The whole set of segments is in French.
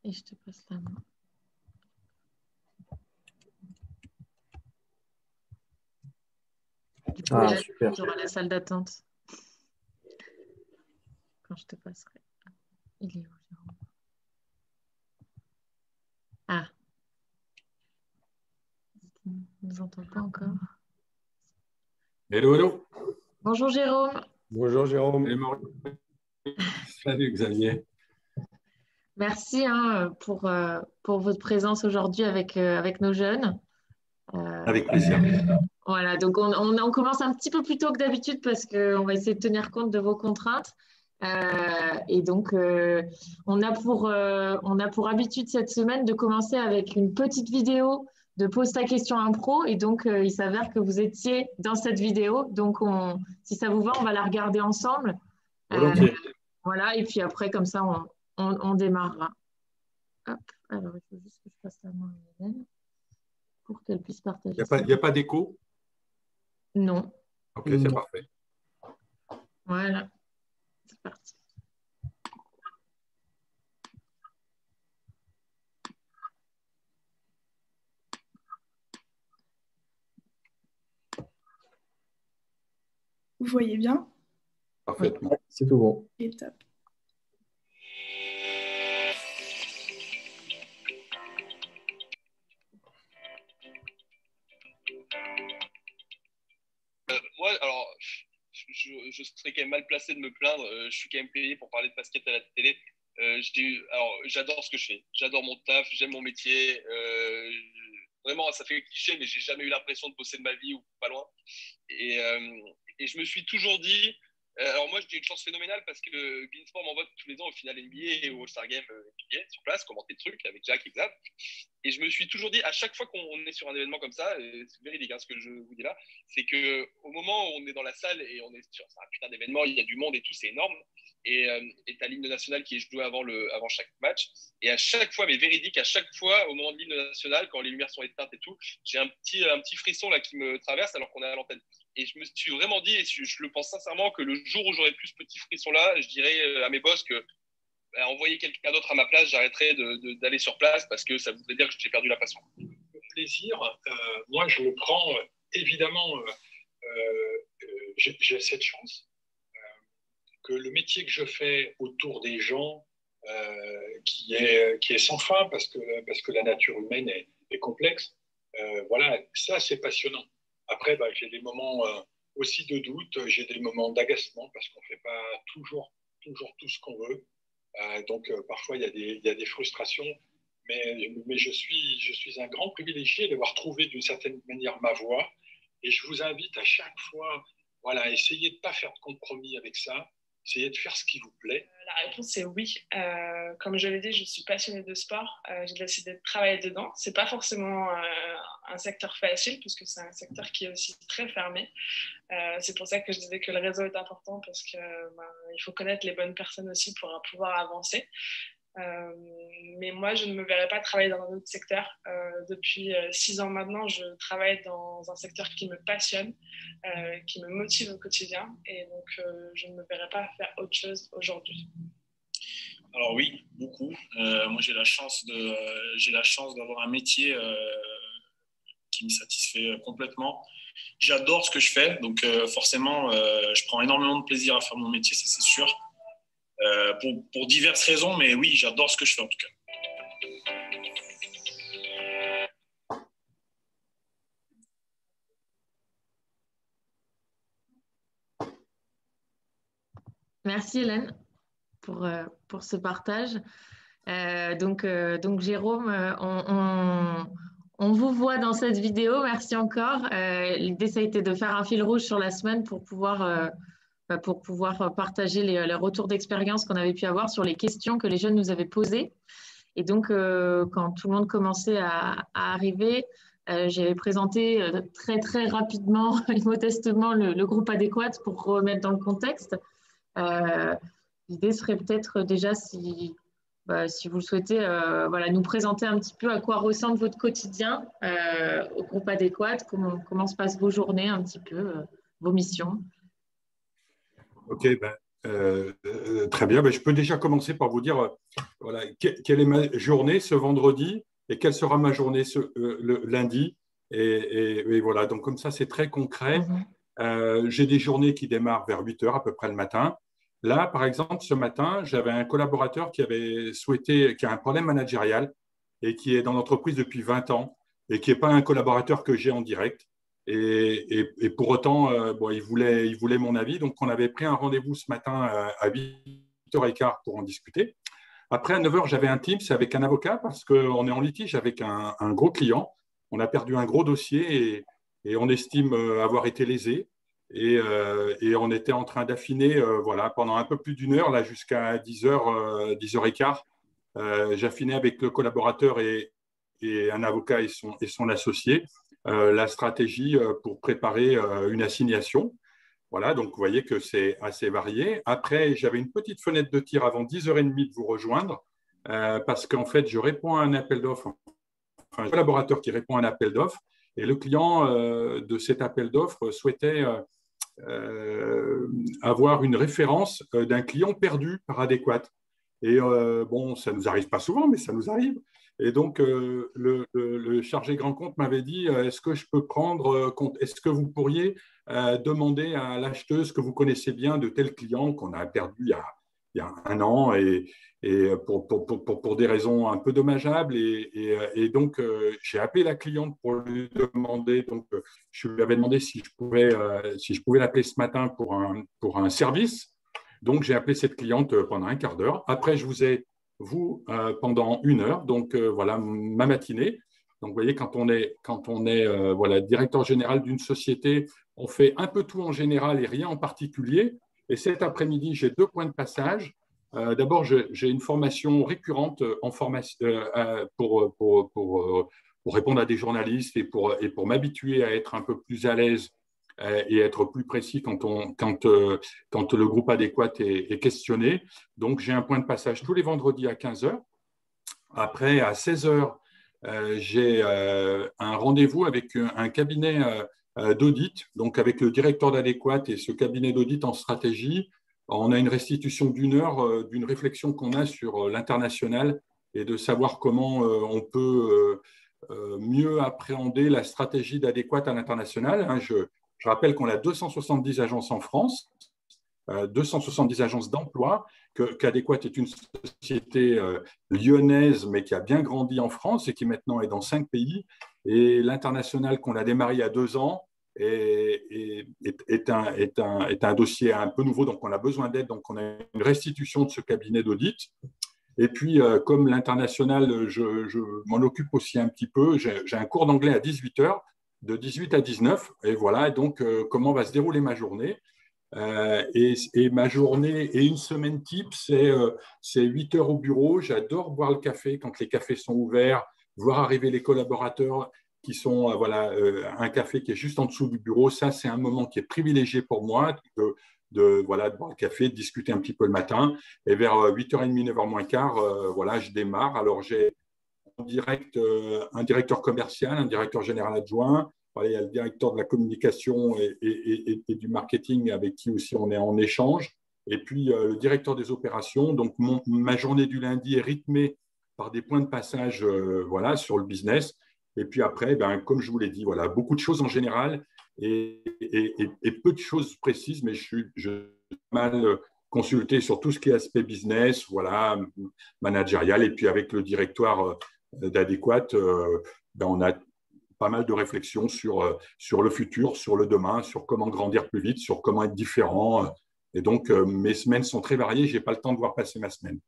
et je te passe la main. Du coup, là, tu auras la salle d'attente quand je te passerai. Il est où, Jérôme? Ah, il ne nous entend pas encore. Hello, hello. Bonjour Jérôme. Bonjour Jérôme. Salut Xavier. Merci pour votre présence aujourd'hui avec nos jeunes. Avec plaisir. Voilà, donc on commence un petit peu plus tôt que d'habitude parce qu'on va essayer de tenir compte de vos contraintes. Et donc, on a pour habitude cette semaine de commencer avec une petite vidéo de pose ta question impro. Et donc, il s'avère que vous étiez dans cette vidéo. Donc, si ça vous va, on va la regarder ensemble. Volontiers. Voilà, et puis après, comme ça, on démarrera. Hop, alors il faut juste que je passe la main à Hélène pour qu'elle puisse partager. Il n'y a pas d'écho? Non. Ok, c'est parfait. Voilà, c'est parti. Vous voyez bien? Parfaitement, c'est tout bon. Et top. Moi, alors, je serais quand même mal placé de me plaindre. Je suis quand même payé pour parler de basket à la télé. Alors, j'adore ce que je fais. J'adore mon taf, j'aime mon métier. Vraiment, ça fait cliché, mais j'ai jamais eu l'impression de bosser de ma vie ou pas loin. Et je me suis toujours dit, alors moi, j'ai une chance phénoménale parce que Beansport m'envoie tous les ans au final NBA et au All-Star Game NBA sur place, commenter le truc avec Jack et Xav. Et je me suis toujours dit, à chaque fois qu'on est sur un événement comme ça, et c'est véridique ce que je vous dis là, c'est qu'au moment où on est dans la salle et on est sur un putain d'événement, il y a du monde et tout, c'est énorme. Et t'as l'hymne national qui est joué avant chaque match. Et à chaque fois, mais véridique, à chaque fois, au moment de l'hymne national, quand les lumières sont éteintes et tout, j'ai un petit frisson là qui me traverse alors qu'on est à l'antenne. Et je me suis vraiment dit, et je le pense sincèrement, que le jour où j'aurai plus ce petit frisson-là, je dirais à mes boss que envoyer quelqu'un d'autre à ma place, j'arrêterai d'aller sur place parce que ça voudrait dire que j'ai perdu la passion. Le plaisir, moi je le prends évidemment, j'ai cette chance que le métier que je fais autour des gens, qui est sans fin parce que la nature humaine est complexe, voilà, ça c'est passionnant. Après, j'ai des moments aussi de doute, j'ai des moments d'agacement parce qu'on ne fait pas toujours tout ce qu'on veut. Donc parfois il y a des frustrations, mais je suis un grand privilégié d'avoir trouvé d'une certaine manière ma voie, et je vous invite à chaque fois, voilà, essayez de ne pas faire de compromis avec ça, essayez de faire ce qui vous plaît. La réponse c'est oui. Comme je l'ai dit, je suis passionnée de sport. J'ai décidé de travailler dedans. C'est pas forcément un secteur facile puisque c'est un secteur qui est aussi très fermé. C'est pour ça que je disais que le réseau est important parce que il faut connaître les bonnes personnes aussi pour pouvoir avancer. Mais moi, je ne me verrais pas travailler dans un autre secteur. Depuis 6 ans maintenant, je travaille dans un secteur qui me passionne, qui me motive au quotidien. Et donc, je ne me verrais pas faire autre chose aujourd'hui. Alors oui, beaucoup. Moi, j'ai la chance d'avoir un métier qui me satisfait complètement. J'adore ce que je fais, donc forcément, je prends énormément de plaisir à faire mon métier, ça c'est sûr. Pour diverses raisons, mais oui, j'adore ce que je fais en tout cas. Merci Hélène pour ce partage. Donc Jérôme, on vous voit dans cette vidéo. Merci encore. L'idée, ça a été de faire un fil rouge sur la semaine pour pouvoir partager les retours d'expérience qu'on avait pu avoir sur les questions que les jeunes nous avaient posées. Et donc, quand tout le monde commençait à arriver, j'avais présenté très, très rapidement et modestement le groupe adéquat pour remettre dans le contexte. L'idée serait peut-être déjà, si vous le souhaitez, nous présenter un petit peu à quoi ressemble votre quotidien au groupe adéquat, comment se passent vos journées un petit peu, vos missions. Ok, Très bien. Ben, je peux déjà commencer par vous dire voilà, quelle est ma journée ce vendredi et quelle sera ma journée le lundi. Et voilà, donc comme ça, c'est très concret. J'ai des journées qui démarrent vers 8 heures à peu près le matin. Là, par exemple, ce matin, j'avais un collaborateur qui a un problème managérial et qui est dans l'entreprise depuis 20 ans et qui n'est pas un collaborateur que j'ai en direct. Et pour autant, bon, il voulait mon avis. Donc, on avait pris un rendez-vous ce matin à 8h15 pour en discuter. Après, à 9h, j'avais un Teams avec un avocat parce qu'on est en litige avec un gros client. On a perdu un gros dossier et on estime avoir été lésé. Et on était en train d'affiner voilà, pendant un peu plus d'une heure, là, jusqu'à 10h, 10h15. J'affinais avec le collaborateur et un avocat et son associé la stratégie pour préparer une assignation. Voilà, donc vous voyez que c'est assez varié. Après, j'avais une petite fenêtre de tir avant 10h30 de vous rejoindre parce qu'en fait, je réponds à un appel d'offres, un collaborateur qui répond à un appel d'offres et le client de cet appel d'offres souhaitait avoir une référence d'un client perdu par Adéquat. Et bon, ça ne nous arrive pas souvent, mais ça nous arrive. Et donc, le chargé grand compte m'avait dit, est-ce que je peux prendre compte, est-ce que vous pourriez demander à l'acheteuse que vous connaissez bien de tel client qu'on a perdu il y a un an et pour des raisons un peu dommageables. Et donc, j'ai appelé la cliente pour lui demander, donc je lui avais demandé si je pouvais l'appeler ce matin pour un service. Donc, j'ai appelé cette cliente pendant un quart d'heure. Après, je vous ai, pendant 1 heure. Donc, voilà ma matinée. Donc, vous voyez, quand on est voilà, directeur général d'une société, on fait un peu tout en général et rien en particulier. Et cet après-midi, j'ai 2 points de passage. D'abord, j'ai une formation récurrente pour répondre à des journalistes et pour m'habituer à être un peu plus à l'aise et être plus précis quand le groupe Adéquat est questionné. Donc, j'ai un point de passage tous les vendredis à 15h. Après, à 16h, j'ai un rendez-vous avec un cabinet d'audit, donc avec le directeur d'Adéquat et ce cabinet d'audit en stratégie. On a une restitution d'1 heure d'une réflexion qu'on a sur l'international et de savoir comment on peut mieux appréhender la stratégie d'Adéquat à l'international. Je rappelle qu'on a 270 agences en France, 270 agences d'emploi, qu'Adéquat est une société lyonnaise, mais qui a bien grandi en France et qui maintenant est dans 5 pays. Et l'international qu'on a démarré il y a 2 ans est un dossier un peu nouveau, donc on a besoin d'aide. Donc on a une restitution de ce cabinet d'audit. Et puis, comme l'international, je m'en occupe aussi un petit peu. J'ai un cours d'anglais à 18h, de 18 à 19. Et voilà, donc comment va se dérouler ma journée. Et ma journée et une semaine type, c'est 8 heures au bureau. J'adore boire le café quand les cafés sont ouverts, voir arriver les collaborateurs qui sont, voilà, un café qui est juste en dessous du bureau. Ça, c'est un moment qui est privilégié pour moi de boire le café, de discuter un petit peu le matin. Et vers 8h30, 9h moins quart, voilà, je démarre. Alors, j'ai en direct un directeur commercial, un directeur général adjoint. Voilà, il y a le directeur de la communication et du marketing avec qui aussi on est en échange. Et puis, le directeur des opérations. Donc, ma journée du lundi est rythmée par des points de passage voilà, sur le business. Et puis après, ben, comme je vous l'ai dit, voilà, beaucoup de choses en général et peu de choses précises, mais je suis mal consulté sur tout ce qui est aspect business, voilà, managérial. Et puis avec le directoire d'Adéquat, ben, on a pas mal de réflexions sur le futur, sur le demain, sur comment grandir plus vite, sur comment être différent. Et donc, mes semaines sont très variées. Je n'ai pas le temps de voir passer ma semaine.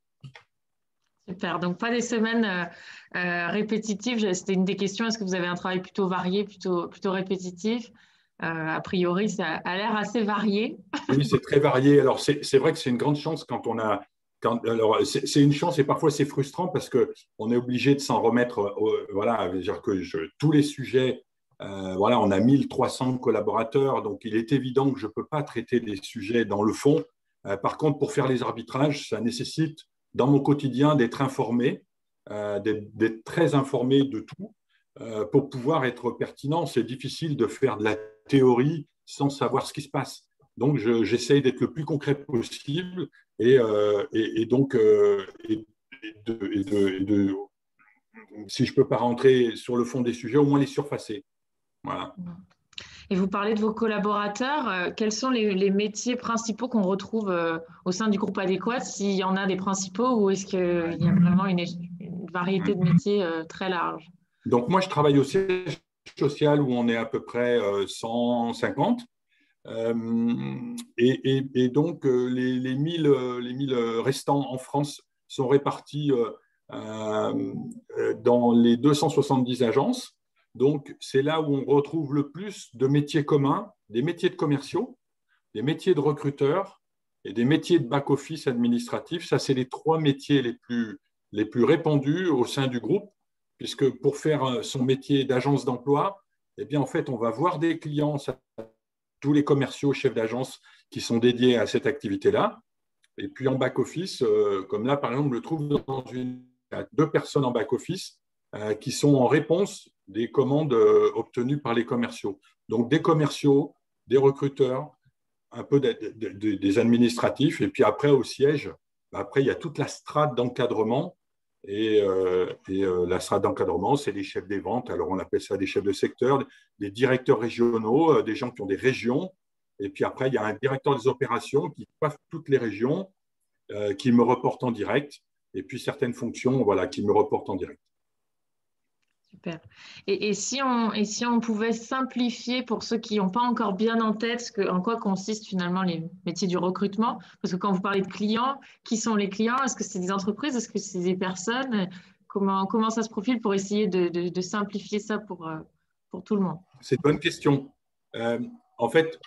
Super, donc pas des semaines répétitives. C'était une des questions, est-ce que vous avez un travail plutôt varié, plutôt répétitif? A priori, ça a l'air assez varié. Oui, c'est très varié. Alors, c'est vrai que c'est une grande chance quand on a… alors, c'est une chance et parfois c'est frustrant parce qu'on est obligé de s'en remettre. Voilà, dire que tous les sujets, voilà, on a 1300 collaborateurs, donc il est évident que je ne peux pas traiter des sujets dans le fond. Par contre, pour faire les arbitrages, ça nécessite dans mon quotidien d'être informé, d'être très informé de tout pour pouvoir être pertinent. C'est difficile de faire de la théorie sans savoir ce qui se passe. Donc, j'essaye d'être le plus concret possible donc, si je ne peux pas rentrer sur le fond des sujets, au moins les surfacer. Voilà. Et vous parlez de vos collaborateurs. Quels sont les métiers principaux qu'on retrouve au sein du groupe Adéquat, s'il y en a des principaux, ou est-ce qu'il y a vraiment une variété de métiers très large? Donc, moi, je travaille au siège social où on est à peu près 150. Et donc, les 1000 restants en France sont répartis dans les 270 agences. Donc, c'est là où on retrouve le plus de métiers communs, des métiers de commerciaux, des métiers de recruteurs et des métiers de back-office administratif. Ça, c'est les 3 métiers les plus répandus au sein du groupe, puisque pour faire son métier d'agence d'emploi, eh bien, en fait, on va voir des clients, tous les commerciaux, chefs d'agence qui sont dédiés à cette activité-là. Et puis, en back-office, comme là, par exemple, je le trouve dans 2 personnes en back-office qui sont en réponse des commandes obtenues par les commerciaux. Donc, des commerciaux, des recruteurs, un peu des administratifs. Et puis après, au siège, après, il y a toute la strate d'encadrement. Et la strate d'encadrement, c'est les chefs des ventes. Alors, on appelle ça des chefs de secteur, des directeurs régionaux, des gens qui ont des régions. Et puis après, il y a un directeur des opérations qui coiffe toutes les régions, qui me reporte en direct. Et puis, certaines fonctions, voilà, qui me reportent en direct. Super. Et si on pouvait simplifier pour ceux qui n'ont pas encore bien en tête en quoi consistent finalement les métiers du recrutement, parce que quand vous parlez de clients, qui sont les clients? Est-ce que c'est des entreprises? Est-ce que c'est des personnes? Comment ça se profile pour essayer de simplifier ça pour tout le monde? C'est une bonne question. En fait,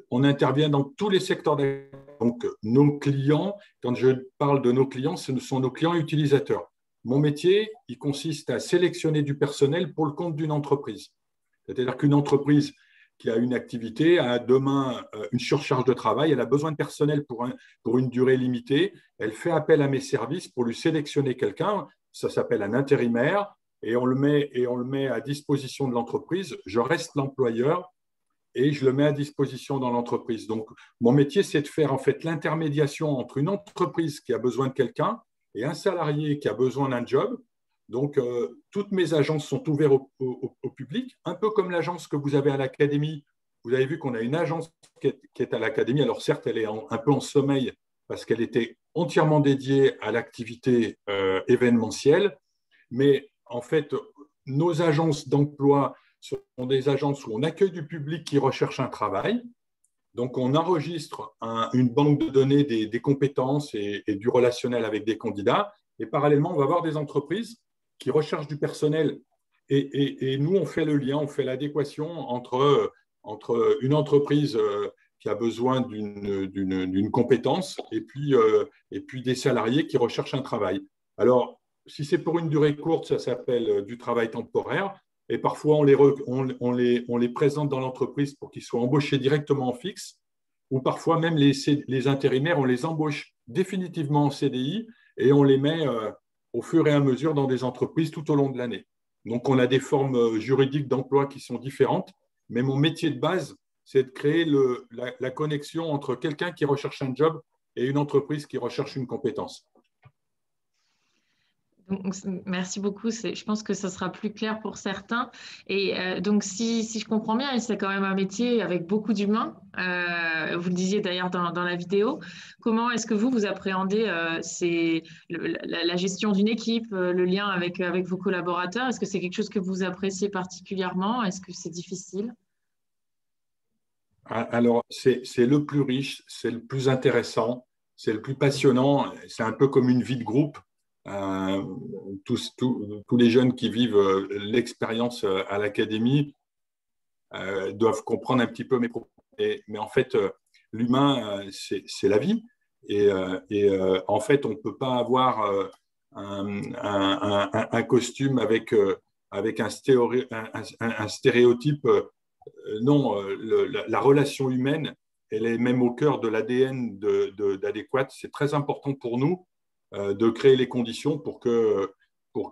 on intervient dans tous les secteurs d'activité. Donc, nos clients, quand je parle de nos clients, ce sont nos clients utilisateurs. Mon métier, il consiste à sélectionner du personnel pour le compte d'une entreprise. C'est-à-dire qu'une entreprise qui a une activité a demain une surcharge de travail, elle a besoin de personnel pour une durée limitée, elle fait appel à mes services pour lui sélectionner quelqu'un, ça s'appelle un intérimaire, et on le met à disposition de l'entreprise. Je reste l'employeur et je le mets à disposition dans l'entreprise. Donc, mon métier, c'est de faire en fait l'intermédiation entre une entreprise qui a besoin de quelqu'un et un salarié qui a besoin d'un job. Donc, toutes mes agences sont ouvertes au public, un peu comme l'agence que vous avez à l'académie. Vous avez vu qu'on a une agence qui est à l'académie. Alors, certes, elle est un peu en sommeil parce qu'elle était entièrement dédiée à l'activité événementielle. Mais en fait, nos agences d'emploi sont des agences où on accueille du public qui recherche un travail. Donc, on enregistre une banque de données des compétences et du relationnel avec des candidats. Et parallèlement, on va voir des entreprises qui recherchent du personnel. Et nous, on fait le lien, on fait l'adéquation entre une entreprise qui a besoin d'une compétence et puis des salariés qui recherchent un travail. Alors, si c'est pour une durée courte, ça s'appelle du travail temporaire. Et parfois, on les présente dans l'entreprise pour qu'ils soient embauchés directement en fixe, ou parfois même les intérimaires, on les embauche définitivement en CDI et on les met au fur et à mesure dans des entreprises tout au long de l'année. Donc, on a des formes juridiques d'emploi qui sont différentes, mais mon métier de base, c'est de créer la connexion entre quelqu'un qui recherche un job et une entreprise qui recherche une compétence. Donc, merci beaucoup. Je pense que ça sera plus clair pour certains. Et donc, si je comprends bien, c'est quand même un métier avec beaucoup d'humains. Vous le disiez d'ailleurs dans la vidéo. Comment est-ce que vous appréhendez la gestion d'une équipe, le lien avec vos collaborateurs? Est-ce que c'est quelque chose que vous appréciez particulièrement? Est-ce que c'est difficile? Alors, c'est le plus riche, c'est le plus intéressant, c'est le plus passionnant. C'est un peu comme une vie de groupe. Tous les jeunes qui vivent l'expérience à l'académie doivent comprendre un petit peu mes propos. Mais en fait, l'humain, c'est la vie. Et en fait, on ne peut pas avoir un costume avec un stéréotype. Non, la relation humaine, elle est même au cœur de l'ADN d'Adéquat. C'est très important pour nous de créer les conditions pour que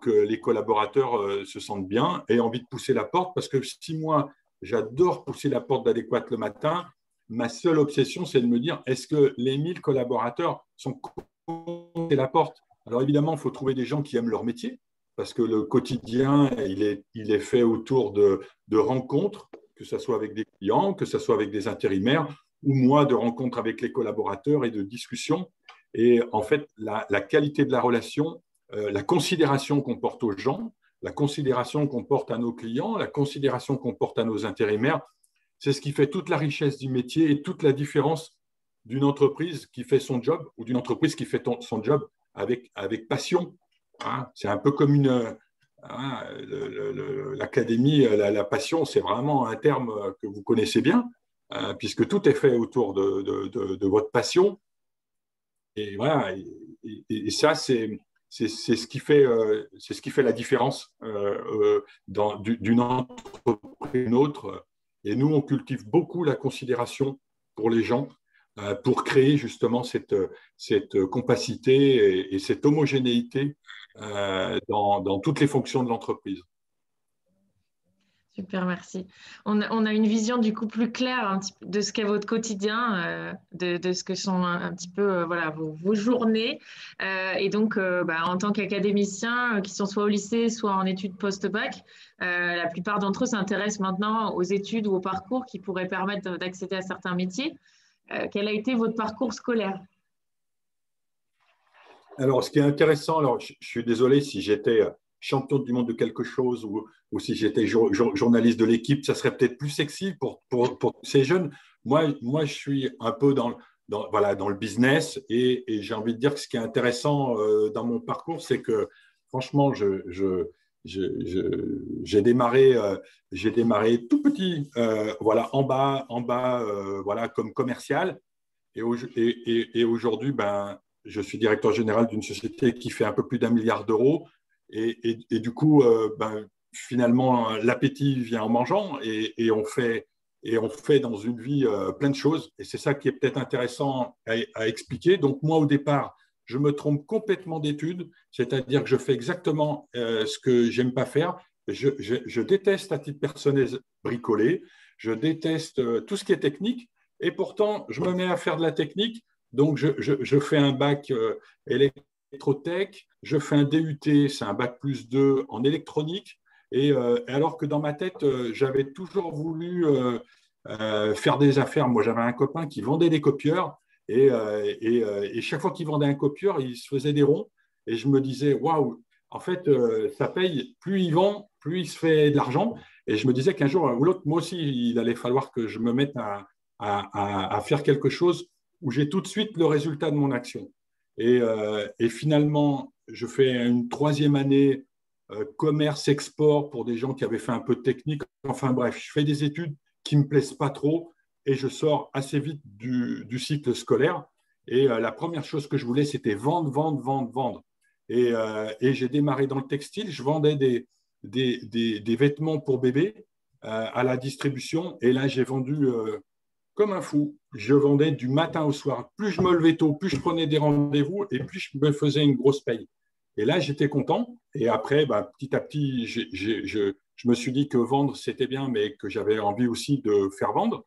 les collaborateurs se sentent bien et aient envie de pousser la porte. Parce que si moi, j'adore pousser la porte d'Adéquat le matin, ma seule obsession, c'est de me dire, est-ce que les 1000 collaborateurs sont contents de la porte? Alors évidemment, il faut trouver des gens qui aiment leur métier, parce que le quotidien, il est fait autour de rencontres, que ce soit avec des clients, que ce soit avec des intérimaires, ou moi, de rencontres avec les collaborateurs et de discussions. Et en fait, la qualité de la relation, la considération qu'on porte aux gens, la considération qu'on porte à nos clients, la considération qu'on porte à nos intérimaires, c'est ce qui fait toute la richesse du métier et toute la différence d'une entreprise qui fait son job ou d'une entreprise qui fait son job avec passion. Hein, c'est un peu comme l'académie, la passion, c'est vraiment un terme que vous connaissez bien, puisque tout est fait autour de votre passion. Et voilà, et ça, c'est ce qui fait la différence d'une entreprise à une autre. Et nous, on cultive beaucoup la considération pour les gens, pour créer justement cette compacité et cette homogénéité dans toutes les fonctions de l'entreprise. Super, merci. On a une vision du coup plus claire un petit peu de ce qu'est votre quotidien, de ce que sont un petit peu voilà, vos journées. Et donc, en tant qu'académiciens qui sont soit au lycée, soit en études post-bac, la plupart d'entre eux s'intéressent maintenant aux études ou aux parcours qui pourraient permettre d'accéder à certains métiers. Quel a été votre parcours scolaire? Alors, ce qui est intéressant, alors je suis désolé si j'étais champion du monde de quelque chose ou si j'étais journaliste de l'équipe, ça serait peut-être plus sexy pour ces jeunes. Moi, je suis un peu dans le business et j'ai envie de dire que ce qui est intéressant dans mon parcours, c'est que franchement, j'ai démarré tout petit, en bas, voilà, comme commercial. Et aujourd'hui, je suis directeur général d'une société qui fait un peu plus d'1 milliard d'euros. Et du coup, finalement, l'appétit vient en mangeant et on fait dans une vie plein de choses. Et c'est ça qui est peut-être intéressant à expliquer. Donc, moi, au départ, je me trompe complètement d'études, c'est-à-dire que je fais exactement ce que j'aime pas faire. Je déteste, à titre personnel, bricoler. Je déteste tout ce qui est technique. Et pourtant, je me mets à faire de la technique. Donc, je fais un bac électrotech, je fais un DUT, c'est un bac +2 en électronique. Et alors que dans ma tête, j'avais toujours voulu faire des affaires. Moi, j'avais un copain qui vendait des copieurs et chaque fois qu'il vendait un copieur, il se faisait des ronds. Et je me disais, waouh, en fait, ça paye. Plus il vend, plus il se fait de l'argent. Et je me disais qu'un jour ou l'autre, moi aussi, il allait falloir que je me mette à faire quelque chose où j'ai tout de suite le résultat de mon action. Et finalement, je fais une 3e année commerce-export pour des gens qui avaient fait un peu de technique. Enfin bref, je fais des études qui ne me plaisent pas trop et je sors assez vite du cycle scolaire. Et la première chose que je voulais, c'était vendre. Et j'ai démarré dans le textile. Je vendais des vêtements pour bébés à la distribution. Et là, j'ai vendu comme un fou. Je vendais du matin au soir. Plus je me levais tôt, plus je prenais des rendez-vous et plus je me faisais une grosse paye. Et là, j'étais content. Et après, petit à petit, je me suis dit que vendre, c'était bien, mais que j'avais envie aussi de faire vendre.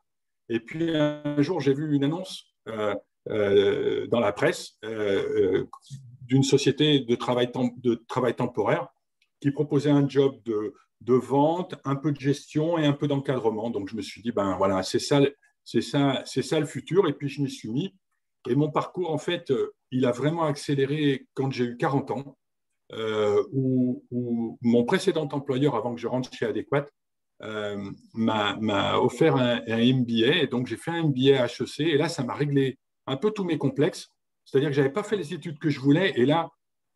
Et puis, un jour, j'ai vu une annonce dans la presse d'une société de travail temporaire qui proposait un job de vente, un peu de gestion et un peu d'encadrement. Donc, je me suis dit, voilà, c'est ça le futur. Et puis, je m'y suis mis. Et mon parcours, en fait, il a vraiment accéléré quand j'ai eu 40 ans, où mon précédent employeur, avant que je rentre chez Adéquat, m'a offert un MBA. Et donc, j'ai fait un MBA à HEC. Et là, ça m'a réglé un peu tous mes complexes. C'est-à-dire que je n'avais pas fait les études que je voulais. Et là,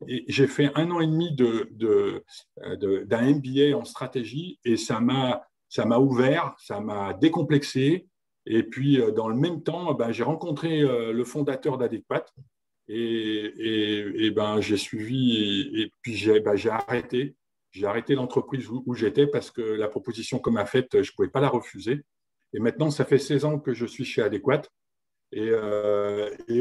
j'ai fait 1 an et demi d'un MBA en stratégie. Et ça m'a ouvert, ça m'a décomplexé. Et puis, dans le même temps, j'ai rencontré le fondateur d'Adéquat et j'ai suivi et puis j'ai arrêté. J'ai arrêté l'entreprise où j'étais parce que la proposition qu'on m'a faite, je ne pouvais pas la refuser. Et maintenant, ça fait 16 ans que je suis chez Adéquat. Et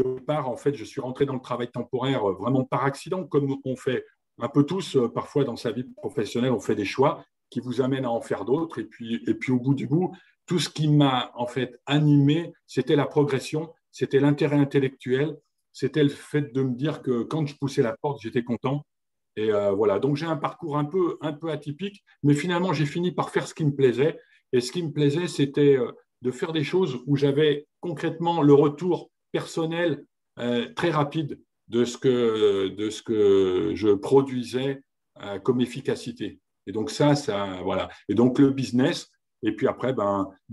au départ, en fait, je suis rentré dans le travail temporaire vraiment par accident, comme on fait un peu tous parfois dans sa vie professionnelle, on fait des choix qui vous amènent à en faire d'autres. Et puis au bout du bout, tout ce qui m'a en fait animé, c'était la progression, c'était l'intérêt intellectuel, c'était le fait de me dire que quand je poussais la porte, j'étais content. Et voilà, donc j'ai un parcours un peu atypique, mais finalement, j'ai fini par faire ce qui me plaisait. Et ce qui me plaisait, c'était de faire des choses où j'avais concrètement le retour personnel très rapide de ce que je produisais comme efficacité. Et donc ça, voilà. Et donc le business, et puis après,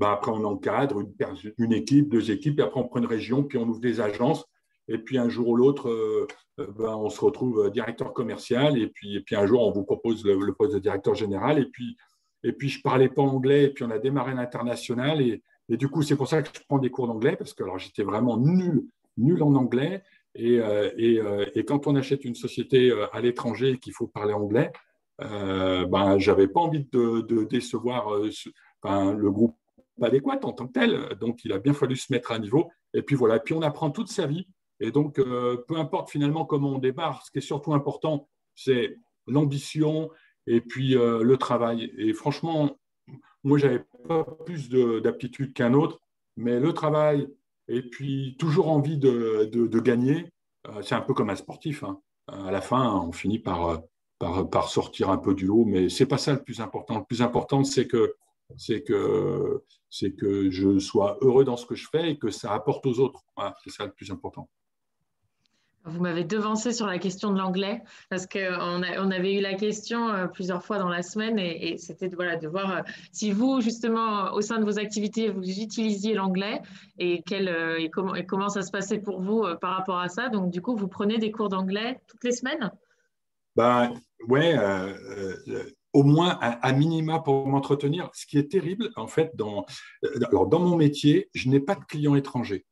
après on encadre une équipe, deux équipes, et après on prend une région, puis on ouvre des agences. Et puis un jour ou l'autre, on se retrouve directeur commercial, et puis un jour, on vous propose le poste de directeur général. Et puis je ne parlais pas anglais, et puis on a démarré l'international. Et du coup, c'est pour ça que je prends des cours d'anglais, parce que alors, j'étais vraiment nul en anglais. Et quand on achète une société à l'étranger et qu'il faut parler anglais, je n'avais pas envie de décevoir le groupe adéquat en tant que tel. Donc, il a bien fallu se mettre à niveau. Et puis voilà, et puis on apprend toute sa vie. Et donc, peu importe finalement comment on démarre, ce qui est surtout important, c'est l'ambition et puis le travail. Et franchement, moi, je n'avais pas plus d'aptitude qu'un autre, mais le travail et puis toujours envie de gagner, c'est un peu comme un sportif, hein. À la fin, on finit par sortir un peu du lot, mais ce n'est pas ça le plus important. Le plus important, c'est que je sois heureux dans ce que je fais et que ça apporte aux autres. Voilà, c'est ça le plus important. Vous m'avez devancé sur la question de l'anglais parce qu'on avait eu la question plusieurs fois dans la semaine et c'était voilà, de voir si vous, justement, au sein de vos activités, vous utilisiez l'anglais et comment ça se passait pour vous par rapport à ça. Donc, du coup, vous prenez des cours d'anglais toutes les semaines? Ouais, au moins à minima pour m'entretenir. Ce qui est terrible, en fait, alors dans mon métier, je n'ai pas de clients étrangers.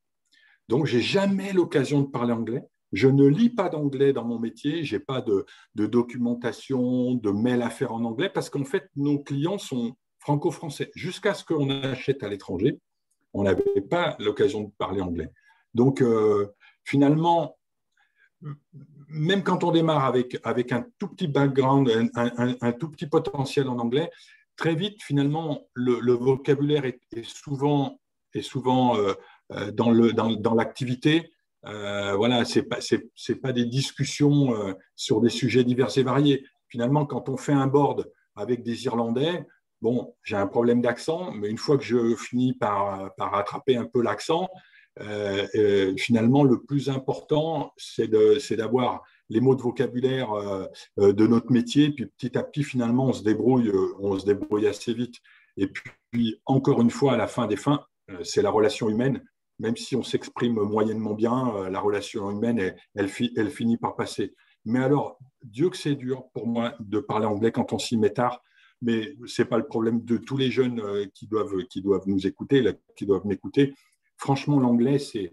Donc, je n'ai jamais l'occasion de parler anglais. Je ne lis pas d'anglais dans mon métier. Je n'ai pas de documentation, de mails à faire en anglais parce qu'en fait, nos clients sont franco-français. Jusqu'à ce qu'on achète à l'étranger, on n'avait pas l'occasion de parler anglais. Donc, finalement, même quand on démarre avec un tout petit background, un tout petit potentiel en anglais, très vite, finalement, le vocabulaire est souvent dans l'activité. Voilà, c'est pas des discussions sur des sujets divers et variés. Finalement, quand on fait un board avec des Irlandais, bon, j'ai un problème d'accent, mais une fois que je finis par rattraper un peu l'accent, finalement, le plus important, c'est d'avoir les mots de vocabulaire de notre métier. Puis petit à petit, finalement, on se débrouille assez vite. Et puis, encore une fois, à la fin des fins, c'est la relation humaine. Même si on s'exprime moyennement bien, la relation humaine, elle finit par passer. Mais alors, Dieu que c'est dur pour moi de parler anglais quand on s'y met tard. Mais ce n'est pas le problème de tous les jeunes qui doivent nous écouter, qui doivent m'écouter. Franchement, l'anglais, c'est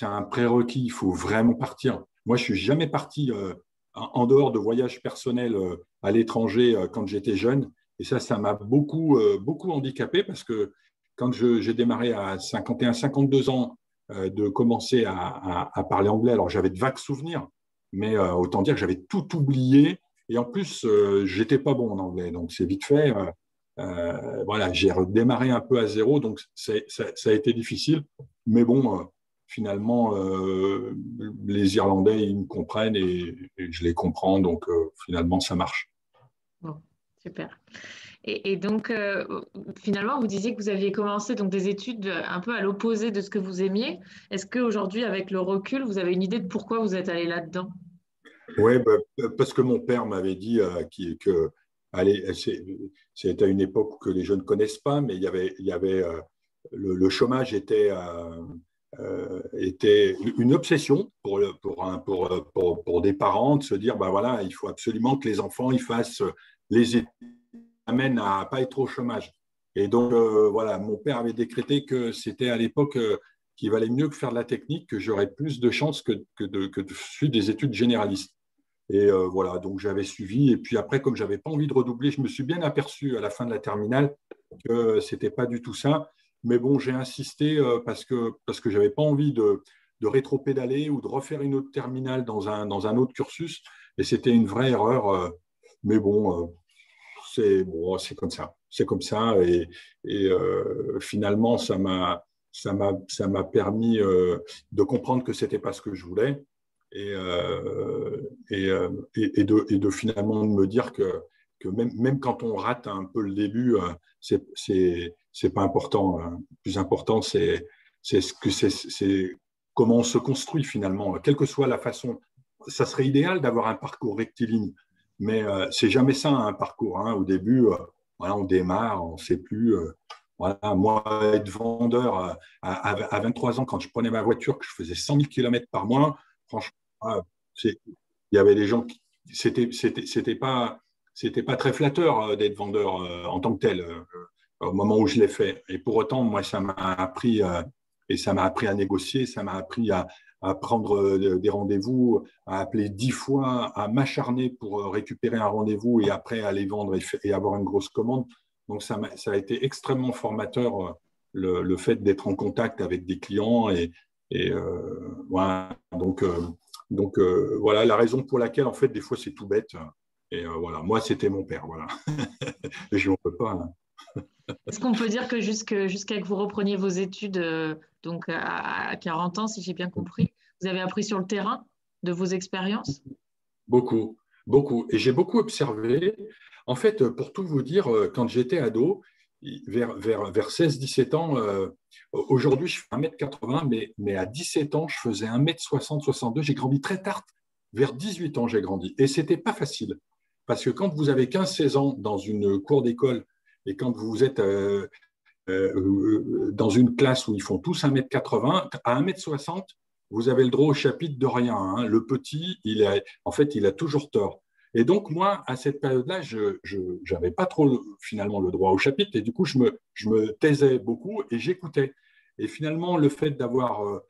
un prérequis. Il faut vraiment partir. Moi, je ne suis jamais parti en dehors de voyages personnels à l'étranger quand j'étais jeune. Et ça m'a beaucoup handicapé parce que quand j'ai démarré à 51, 52 ans de commencer à parler anglais, alors j'avais de vagues souvenirs, mais autant dire que j'avais tout oublié. Et en plus, je n'étais pas bon en anglais. Donc, c'est vite fait. Voilà, j'ai redémarré un peu à zéro, donc ça a été difficile. Mais bon, finalement, les Irlandais, ils me comprennent et je les comprends. Donc, finalement, ça marche. Bon, super. Et donc, finalement, vous disiez que vous aviez commencé donc, des études un peu à l'opposé de ce que vous aimiez. Est-ce qu'aujourd'hui, avec le recul, vous avez une idée de pourquoi vous êtes allé là-dedans? Oui, parce que mon père m'avait dit que allez, c'est à une époque que les jeunes ne connaissent pas, mais il y avait le chômage était une obsession pour des parents de se dire ben voilà, il faut absolument que les enfants ils fassent les études amènent à ne pas être au chômage. Et donc, voilà, mon père avait décrété que c'était à l'époque qu'il valait mieux que faire de la technique, que j'aurais plus de chances que de suivre des études généralistes. Et voilà, donc j'avais suivi. Et puis après, comme je n'avais pas envie de redoubler, je me suis bien aperçu à la fin de la terminale que ce n'était pas du tout ça. Mais bon, j'ai insisté parce que je n'avais pas envie de rétro-pédaler ou de refaire une autre terminale dans un autre cursus. Et c'était une vraie erreur. Mais bon, c'est comme ça. C'est comme ça. Et finalement, ça m'a permis de comprendre que ce n'était pas ce que je voulais et de finalement me dire que même quand on rate un peu le début, c'est pas important. Le plus important, c'est comment on se construit finalement, quelle que soit la façon. Ça serait idéal d'avoir un parcours rectiligne, mais c'est jamais ça un parcours. Hein. Au début, voilà, on démarre, on ne sait plus. Voilà, moi, être vendeur à 23 ans, quand je prenais ma voiture, que je faisais 100 000 km par mois, franchement, il y avait des gens qui. C'était pas très flatteur d'être vendeur en tant que tel au moment où je l'ai fait. Et pour autant, moi, ça m'a appris à négocier, ça m'a appris à prendre des rendez-vous, à appeler 10 fois, à m'acharner pour récupérer un rendez-vous et après aller vendre et avoir une grosse commande. Donc, ça a été extrêmement formateur, le fait d'être en contact avec des clients. Voilà. Donc voilà la raison pour laquelle, en fait, des fois, c'est tout bête. Et voilà, moi, c'était mon père. Voilà. Et je n'en peux pas. Hein. Est-ce qu'on peut dire que jusqu'à que vous repreniez vos études, donc à 40 ans, si j'ai bien compris, vous avez appris sur le terrain de vos expériences? Beaucoup, beaucoup. Et j'ai beaucoup observé. En fait, pour tout vous dire, quand j'étais ado, vers 16-17 ans, aujourd'hui, je fais 1m80, mais à 17 ans, je faisais 1m60, 62. J'ai grandi très tard. Vers 18 ans, j'ai grandi. Et ce n'était pas facile. Parce que quand vous avez 15-16 ans dans une cour d'école et quand vous êtes dans une classe où ils font tous 1m80, à 1m60, vous avez le droit au chapitre de rien. Hein. Le petit, en fait, il a toujours tort. Et donc, moi, à cette période-là, je n'avais pas trop, finalement, le droit au chapitre. Et du coup, je me taisais beaucoup et j'écoutais. Et finalement, le fait d'avoir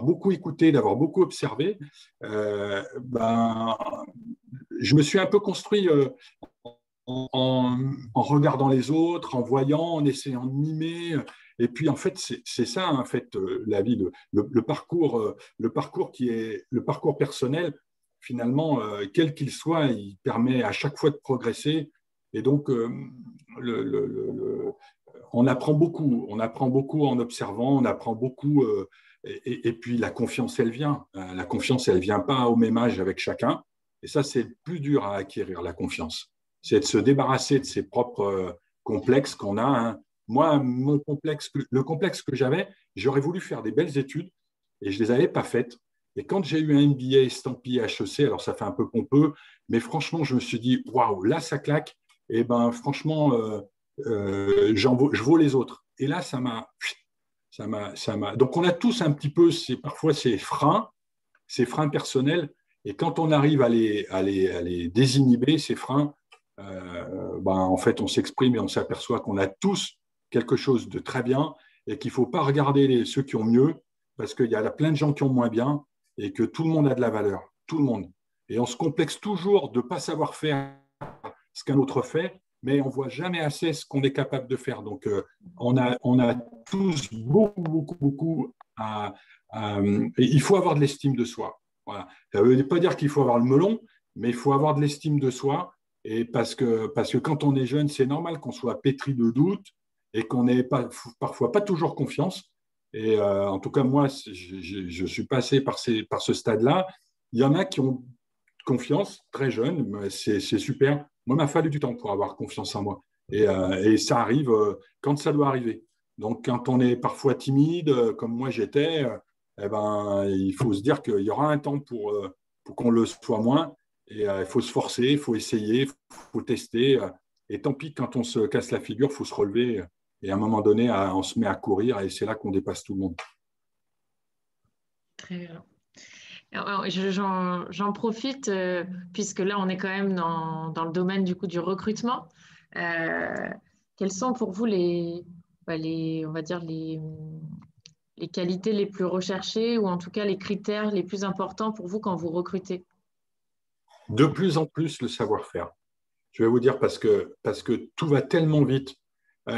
beaucoup écouté, d'avoir beaucoup observé, je me suis un peu construit en regardant les autres, en voyant, en essayant de mimer. Et puis, en fait, c'est ça, en fait, la vie, le parcours le parcours personnel, finalement, quel qu'il soit, il permet à chaque fois de progresser. Et donc, on apprend beaucoup en observant, on apprend beaucoup. Et puis, la confiance, elle vient. La confiance, elle ne vient pas au même âge avec chacun. Et ça, c'est le plus dur à acquérir, la confiance. C'est de se débarrasser de ses propres complexes qu'on a. Hein. Moi, le complexe que j'avais, j'aurais voulu faire des belles études et je ne les avais pas faites. Et quand j'ai eu un MBA estampillé HEC, alors ça fait un peu pompeux, mais franchement, je me suis dit, waouh, là, ça claque. Et ben, franchement, je vaux les autres. Et là, ça m'a. Donc, on a tous un petit peu, parfois, ces freins personnels. Et quand on arrive à les désinhiber, ces freins, en fait, on s'exprime et on s'aperçoit qu'on a tous quelque chose de très bien et qu'il ne faut pas regarder ceux qui ont mieux parce qu'il y a plein de gens qui ont moins bien et que tout le monde a de la valeur, tout le monde. Et on se complexe toujours de ne pas savoir faire ce qu'un autre fait, mais on ne voit jamais assez ce qu'on est capable de faire. Donc, on a tous beaucoup et il faut avoir de l'estime de soi. Voilà. Ça ne veut pas dire qu'il faut avoir le melon, mais il faut avoir de l'estime de soi. Et parce que quand on est jeune, c'est normal qu'on soit pétri de doutes et qu'on n'ait parfois pas toujours confiance. Et en tout cas, moi, je suis passé par ce stade-là. Il y en a qui ont confiance, très jeunes, c'est super. Moi, il m'a fallu du temps pour avoir confiance en moi. Et ça arrive quand ça doit arriver. Donc, quand on est parfois timide, comme moi j'étais, il faut se dire qu'il y aura un temps pour qu'on le soit moins. Et il faut se forcer, il faut essayer, il faut tester. Et tant pis, quand on se casse la figure, il faut se relever. Et à un moment donné, on se met à courir et c'est là qu'on dépasse tout le monde. Très bien. Alors, j'en profite, puisque là, on est quand même dans le domaine du recrutement. Quelles sont pour vous on va dire les qualités les plus recherchées ou en tout cas les critères les plus importants pour vous quand vous recrutez? De plus en plus, le savoir-faire. Je vais vous dire parce que tout va tellement vite.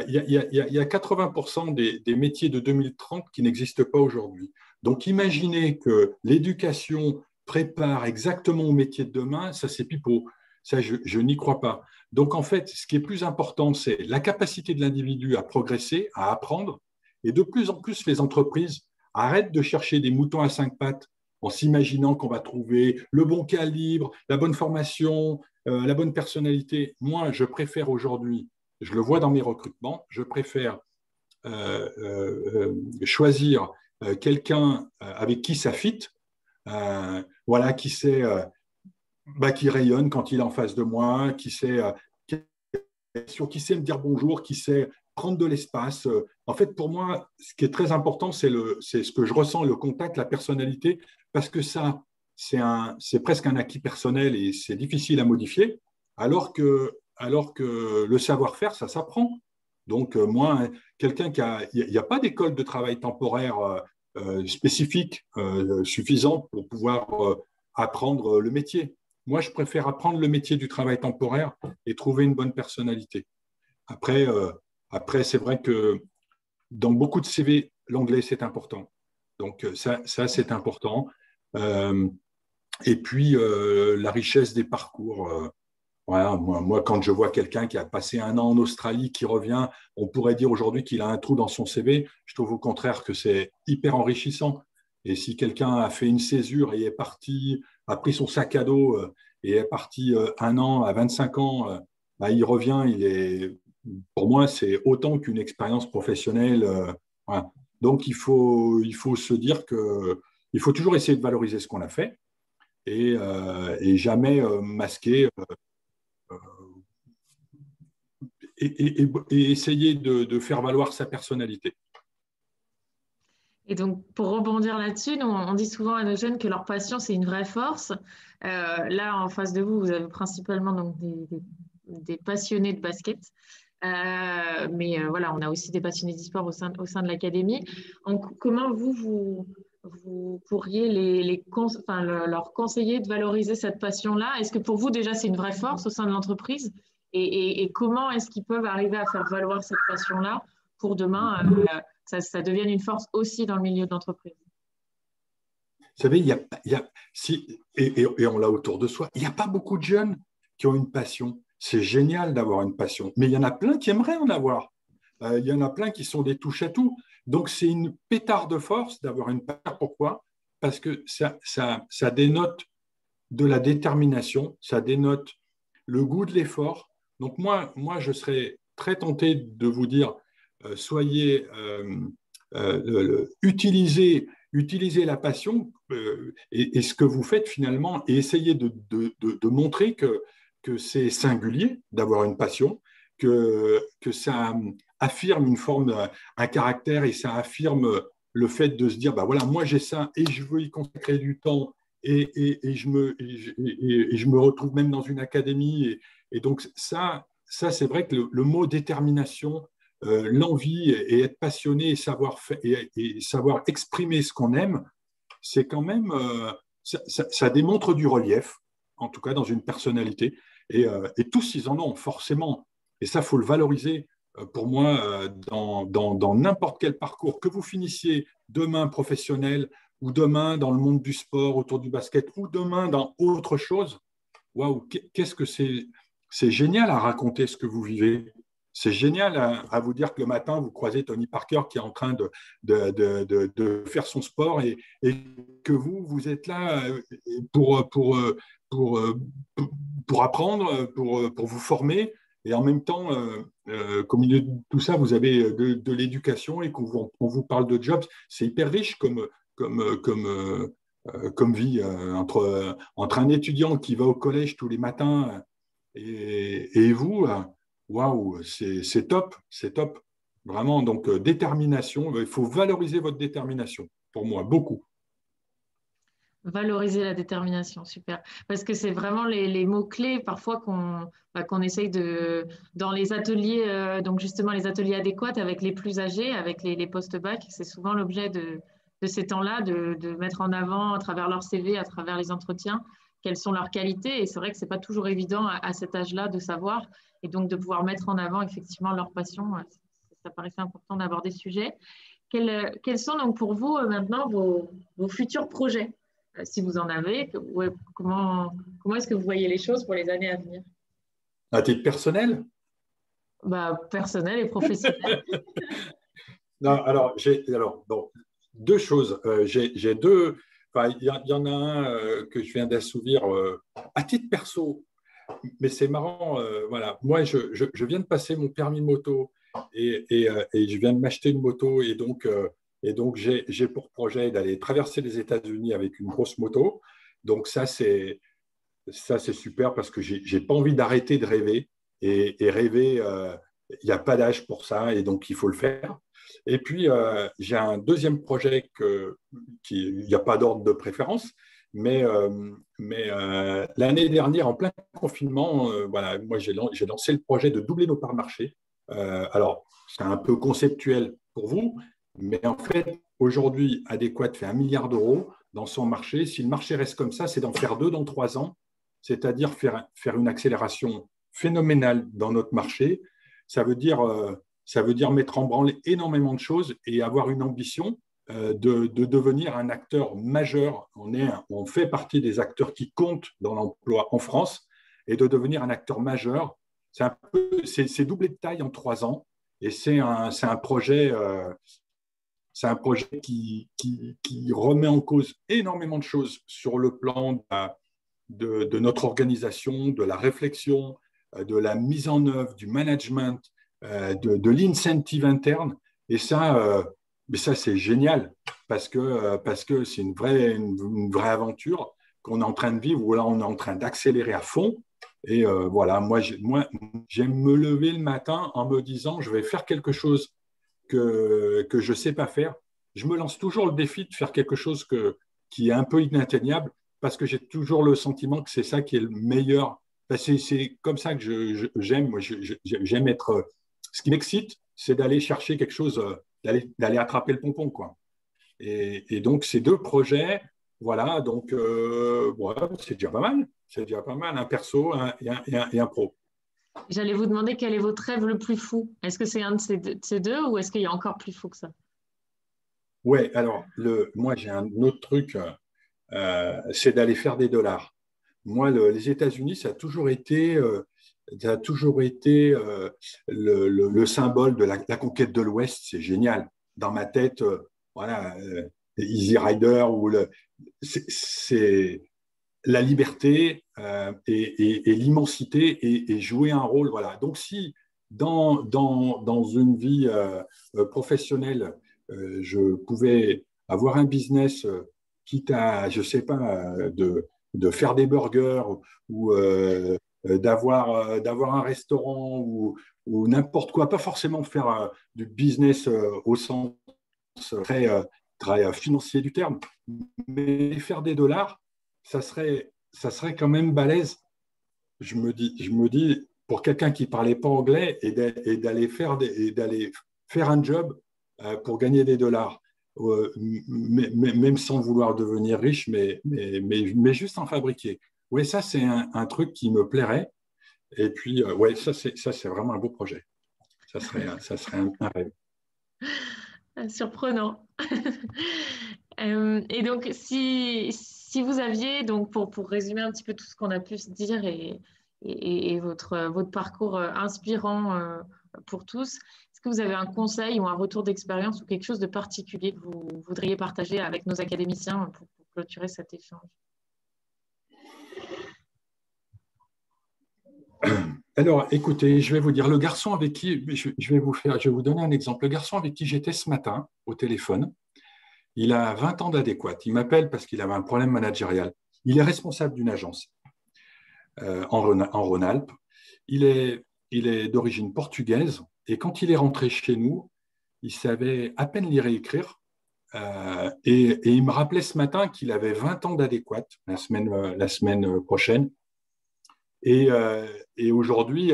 Il y a 80% des métiers de 2030 qui n'existent pas aujourd'hui. Donc, imaginez que l'éducation prépare exactement au métier de demain, ça c'est pipeau. Ça, je n'y crois pas. Donc, en fait, ce qui est plus important, c'est la capacité de l'individu à progresser, à apprendre. Et de plus en plus, les entreprises arrêtent de chercher des moutons à 5 pattes en s'imaginant qu'on va trouver le bon calibre, la bonne formation, la bonne personnalité. Moi, je préfère aujourd'hui, je le vois dans mes recrutements, je préfère choisir quelqu'un avec qui ça fit, voilà, qui rayonne quand il est en face de moi, qui sait me dire bonjour, qui sait prendre de l'espace. En fait, pour moi, ce qui est très important, c'est ce que je ressens, le contact, la personnalité, parce que ça, c'est presque un acquis personnel et c'est difficile à modifier, alors que le savoir-faire, ça s'apprend. Donc, moi, quelqu'un il n'y a pas d'école de travail temporaire spécifique suffisante pour pouvoir apprendre le métier. Moi, je préfère apprendre le métier du travail temporaire et trouver une bonne personnalité. Après, c'est vrai que dans beaucoup de CV, l'anglais, c'est important. Donc, ça c'est important. Et puis, la richesse des parcours. Voilà, moi, quand je vois quelqu'un qui a passé 1 an en Australie, qui revient, on pourrait dire aujourd'hui qu'il a un trou dans son CV. Je trouve au contraire que c'est hyper enrichissant. Et si quelqu'un a fait une césure et est parti, a pris son sac à dos et est parti 1 an à 25 ans, bah, il revient, pour moi, c'est autant qu'une expérience professionnelle. Voilà. Donc, il faut se dire qu'il faut toujours essayer de valoriser ce qu'on a fait et jamais masquer et essayer de faire valoir sa personnalité. Et donc, pour rebondir là-dessus, on dit souvent à nos jeunes que leur passion, c'est une vraie force. Là, en face de vous, vous avez principalement donc, des passionnés de basket. Mais voilà, on a aussi des passionnés d'e-sport au sein de l'académie. Comment vous pourriez leur conseiller de valoriser cette passion-là? Est-ce que pour vous, déjà, c'est une vraie force au sein de l'entreprise? Et comment est-ce qu'ils peuvent arriver à faire valoir cette passion-là pour demain, ça devienne une force aussi dans le milieu de l'entreprise? Vous savez, et on l'a autour de soi, il n'y a pas beaucoup de jeunes qui ont une passion. C'est génial d'avoir une passion, mais il y en a plein qui aimeraient en avoir. Il y en a plein qui sont des touche-à-tout. Donc, c'est une pétard de force d'avoir une passion. Pourquoi? Parce que ça dénote de la détermination, ça dénote le goût de l'effort. Donc, moi, je serais très tenté de vous dire, utilisez la passion et ce que vous faites finalement et essayez de montrer que c'est singulier d'avoir une passion, que ça affirme une forme, un caractère et ça affirme le fait de se dire, bah voilà, moi j'ai ça et je veux y consacrer du temps et je me retrouve même dans une académie. Et donc ça c'est vrai que le mot détermination, l'envie et être passionné et savoir exprimer ce qu'on aime, c'est quand même, ça démontre du relief, en tout cas dans une personnalité. Et tous, ils en ont forcément. Et ça, il faut le valoriser. Pour moi, dans n'importe quel parcours, que vous finissiez demain professionnel ou demain dans le monde du sport autour du basket ou demain dans autre chose, waouh, qu'est-ce que c'est génial à raconter ce que vous vivez. C'est génial à vous dire que le matin, vous croisez Tony Parker qui est en train de faire son sport et que vous êtes là pour apprendre, pour vous former. Et en même temps, qu'au milieu de tout ça, vous avez de l'éducation et qu'on vous parle de jobs. C'est hyper riche comme vie entre un étudiant qui va au collège tous les matins et vous. Waouh, c'est top, vraiment. Donc, détermination, il faut valoriser votre détermination, pour moi, beaucoup. Valoriser la détermination, super. Parce que c'est vraiment les mots-clés parfois qu'on essaye dans les ateliers, donc justement les ateliers adéquats avec les plus âgés, avec les post-bac, c'est souvent l'objet de ces temps-là, de mettre en avant à travers leur CV, à travers les entretiens, quelles sont leurs qualités. Et c'est vrai que ce n'est pas toujours évident à cet âge-là de savoir. Et donc, de pouvoir mettre en avant effectivement leur passion, ça paraissait important d'aborder ce sujet. Quels sont donc pour vous maintenant vos futurs projets? si vous en avez, comment est-ce que vous voyez les choses pour les années à venir? À titre personnel? Personnel et professionnel. Non, alors, bon, deux choses. J'ai deux. Enfin, il y en a un que je viens d'assouvir à titre perso, mais c'est marrant. Voilà, moi, je viens de passer mon permis de moto et je viens de m'acheter une moto et donc j'ai pour projet d'aller traverser les États-Unis avec une grosse moto. Donc ça c'est super parce que j'ai pas envie d'arrêter de rêver et rêver. Il n'y a pas d'âge pour ça et donc il faut le faire. Et puis, j'ai un deuxième projet il n'y a pas d'ordre de préférence, mais l'année dernière, en plein confinement, voilà, moi, j'ai lancé le projet de doubler nos parts marché. Alors, c'est un peu conceptuel pour vous, mais en fait, aujourd'hui, Adéquat fait 1 milliard d'euros dans son marché. Si le marché reste comme ça, c'est d'en faire 2 dans 3 ans, c'est-à-dire faire une accélération phénoménale dans notre marché. Ça veut dire mettre en branle énormément de choses et avoir une ambition de devenir un acteur majeur. On fait partie des acteurs qui comptent dans l'emploi en France et de devenir un acteur majeur. C'est doublé de taille en 3 ans et c'est un projet qui remet en cause énormément de choses sur le plan de notre organisation, de la réflexion, de la mise en œuvre, du management, de l'incentive interne. Et ça, c'est génial parce que c'est une vraie aventure qu'on est en train de vivre, où là, on est en train d'accélérer à fond. Et voilà, moi, j'aime me lever le matin en me disant, je vais faire quelque chose que je ne sais pas faire. Je me lance toujours le défi de faire quelque chose qui est un peu inatteignable parce que j'ai toujours le sentiment que c'est ça qui est le meilleur. C'est comme ça que j'aime. Moi, j'aime être. Ce qui m'excite, c'est d'aller chercher quelque chose, d'aller attraper le pompon, quoi. Et donc, ces deux projets, voilà, donc voilà, c'est déjà pas mal. C'est déjà pas mal, un perso et un pro. J'allais vous demander quel est votre rêve le plus fou. Est-ce que c'est un de ces deux ou est-ce qu'il y a encore plus fou que ça? Ouais, alors, moi, j'ai un autre truc, c'est d'aller faire des dollars. Moi, les États-Unis, ça a toujours été le symbole de la conquête de l'Ouest. C'est génial. Dans ma tête, voilà, Easy Rider c'est la liberté et l'immensité et jouer un rôle. Voilà. Donc, si dans une vie professionnelle, je pouvais avoir un business, quitte à, je ne sais pas, de faire des burgers ou d'avoir un restaurant ou n'importe quoi, pas forcément faire du business au sens très, très financier du terme, mais faire des dollars, ça serait quand même balèze. Je me dis pour quelqu'un qui ne parlait pas anglais et d'aller faire un job pour gagner des dollars, même sans vouloir devenir riche, mais juste en fabriquer. Oui, ça, c'est un truc qui me plairait. Et puis, ouais, ça, c'est vraiment un beau projet. Ça serait un rêve. Surprenant. Et donc, si vous aviez, donc pour résumer un petit peu tout ce qu'on a pu se dire et votre parcours inspirant pour tous, est-ce que vous avez un conseil ou un retour d'expérience ou quelque chose de particulier que vous voudriez partager avec nos académiciens pour clôturer cet échange? Alors, écoutez, je vais vous dire, le garçon avec qui, je vais vous donner un exemple. Le garçon avec qui j'étais ce matin au téléphone, il a 20 ans d'Adéquat. Il m'appelle parce qu'il avait un problème managérial. Il est responsable d'une agence en Rhône-Alpes. Il est d'origine portugaise et quand il est rentré chez nous, il savait à peine lire et écrire. Et il me rappelait ce matin qu'il avait 20 ans d'Adéquat la semaine prochaine. Et aujourd'hui,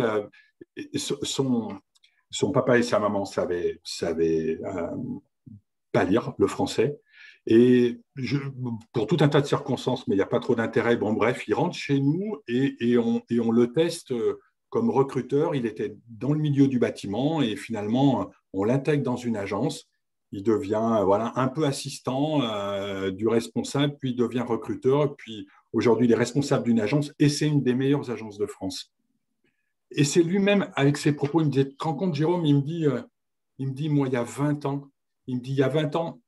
son papa et sa maman savaient pas lire le français. Et pour tout un tas de circonstances, mais il n'y a pas trop d'intérêt, bon bref, il rentre chez nous et on le teste comme recruteur. Il était dans le milieu du bâtiment et finalement, on l'intègre dans une agence. il devient voilà, un peu assistant du responsable, puis il devient recruteur, puis aujourd'hui il est responsable d'une agence et c'est une des meilleures agences de France. Et c'est lui-même, avec ses propos, il me disait, tu te rends compte, Jérôme, il me dit, moi, il y a 20 ans, il me dit, il y a 20 ans,